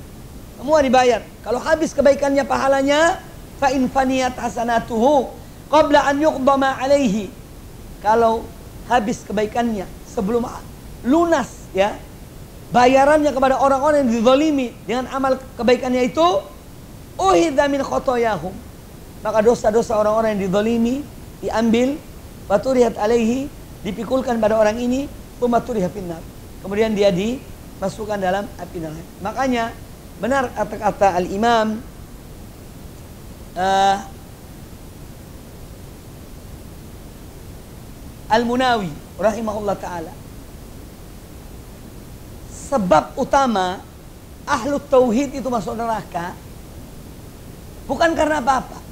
Speaker 1: Semua dibayar. Kalau habis kebaikannya, pahalanya, fa in faniyat hasanatuhu qabla an yuqdama alaihi. Kalau habis kebaikannya sebelum lunas, ya, bayarannya kepada orang-orang yang dizalimi dengan amal kebaikannya itu, uhidza min khotoyahum, maka dosa-dosa orang-orang yang dizalimi diambil, waturihat alaihi, dipikulkan pada orang ini, tsumma turiha finnar, kemudian dia dimasukkan dalam api neraka. Makanya benar kata-kata al-Imam Al-Munawi rahimahullah ta'ala, sebab utama ahlu tauhid itu masuk neraka bukan karena apa-apa,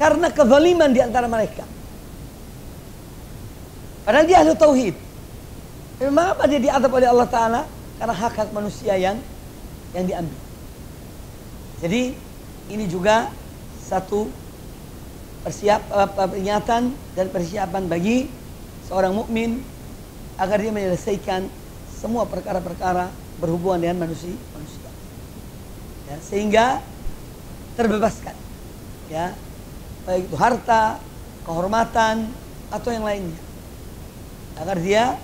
Speaker 1: karena kezaliman di antara mereka. Padahal dia ahlu tauhid. Mengapa dia diadab oleh Allah Ta'ala? Karena hak-hak manusia yang diambil. Jadi ini juga satu peringatan dan persiapan bagi seorang mukmin agar dia menyelesaikan semua perkara-perkara berhubungan dengan manusia. Ya, sehingga terbebaskan, ya, baik itu harta, kehormatan, atau yang lainnya, agar dia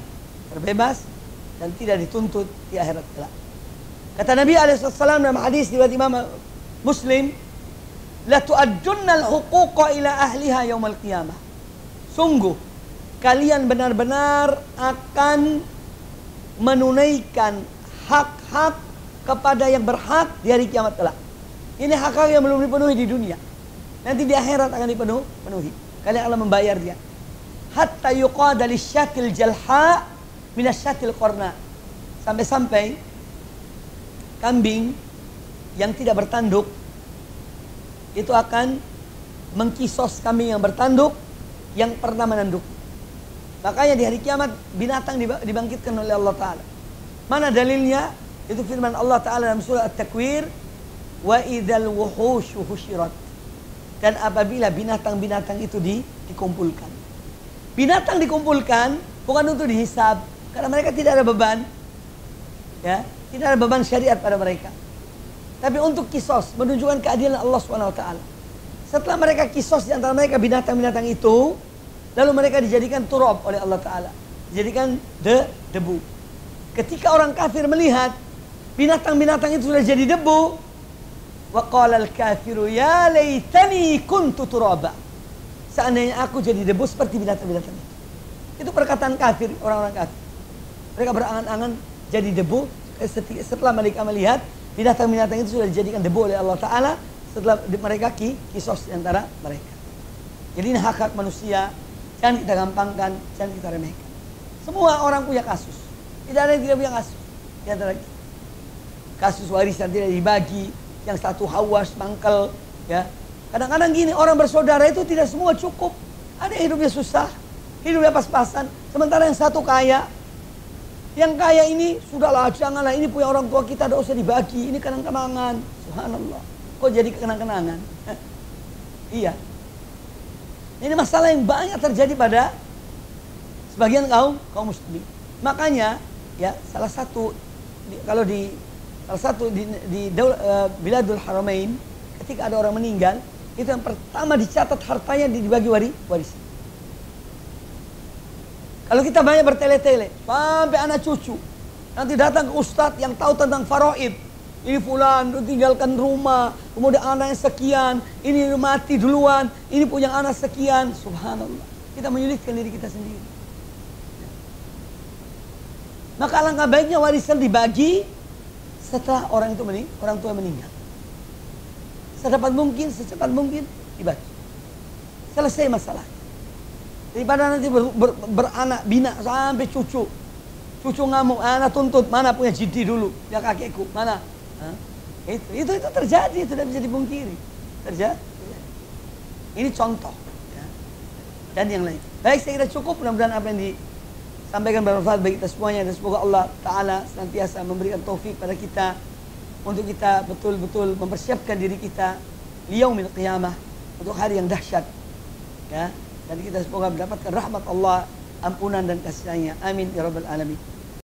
Speaker 1: terbebas dan tidak dituntut di akhirat kelak. Kata Nabi SAW dalam hadis riwayat Imam Muslim, la tu'addunnal huquqa ila ahliha yaumal qiyamah. Sungguh kalian benar-benar akan menunaikan hak-hak kepada yang berhak di hari kiamat kelak. Ini hak-hak yang belum dipenuhi di dunia. Nanti di akhirat akan dipenuhi. Kalian akan membayar dia. Hatta yuqada lisyatil jalha minasyatil qarna. Sampai-sampai kambing yang tidak bertanduk itu akan mengkisos kambing yang bertanduk yang pernah menanduk. Makanya di hari kiamat binatang dibangkitkan oleh Allah Ta'ala. Mana dalilnya? Itu firman Allah Ta'ala dalam surah At-Takwir, wa idzal wuhusyu husyirat. Dan apabila binatang-binatang itu dikumpulkan. Binatang dikumpulkan bukan untuk dihisab, karena mereka tidak ada beban. Ya, tidak ada beban syariat pada mereka. Tapi untuk kisos, menunjukkan keadilan Allah SWT. Setelah mereka kisos di antara mereka binatang-binatang itu, lalu mereka dijadikan turab oleh Allah Ta'ala. Dijadikan debu. Ketika orang kafir melihat binatang-binatang itu sudah jadi debu, wa qala al-kafiru ya laitani kuntu turaba. Seandainya aku jadi debu seperti binatang-binatang itu. Itu perkataan kafir, orang-orang kafir. Mereka berangan-angan jadi debu setelah mereka melihat binatang-binatang itu sudah dijadikan debu oleh Allah Ta'ala setelah mereka kisos di antara mereka. Jadi ini hak-hak manusia, jangan kita gampangkan, jangan kita remehkan. Semua orang punya kasus. Tidak ada yang tidak punya kasus. Di antara kita. Kasus warisan tidak dibagi, yang satu hawas, mangkel, ya. Kadang-kadang gini, orang bersaudara itu tidak semua cukup. Ada yang hidupnya susah, hidupnya pas-pasan, sementara yang satu kaya. Yang kaya ini, sudahlah, janganlah, ini punya orang tua kita, tidak usah dibagi, ini kenang-kenangan. Subhanallah, kok jadi kenang-kenangan? Iya. Ini masalah yang banyak terjadi pada sebagian kaum muslimin. Makanya, ya, salah satu di Biladul Haramain, ketika ada orang meninggal, itu yang pertama dicatat hartanya dibagi warisan. Kalau kita banyak bertele-tele, sampai anak cucu, nanti datang ke ustadz yang tahu tentang faraid. Ini fulan tinggalkan rumah, kemudian anaknya sekian, ini mati duluan, ini punya anak sekian. Subhanallah, kita menyulitkan diri kita sendiri. Maka alangkah baiknya warisan dibagi setelah orang tua meninggal. Secepat mungkin dibagi. Selesai masalah. Daripada nanti beranak bina sampai cucu ngamuk, anak tuntut, mana punya jidi dulu, ya kakekku, mana? Itu terjadi, itu tidak bisa dipungkiri. Terjadi. Ini contoh. Ya. Dan yang lain. Baik, saya kira cukup. Mudah-mudahan apa yang disampaikan bermanfaat bagi kita semuanya, dan semoga Allah Ta'ala senantiasa memberikan taufik pada kita untuk kita betul-betul mempersiapkan diri kita liyaumil qiyamah, untuk hari yang dahsyat. Ya. Dan kita semoga mendapatkan rahmat Allah, ampunan dan kasih sayangnya. Amin ya rabbal alamin.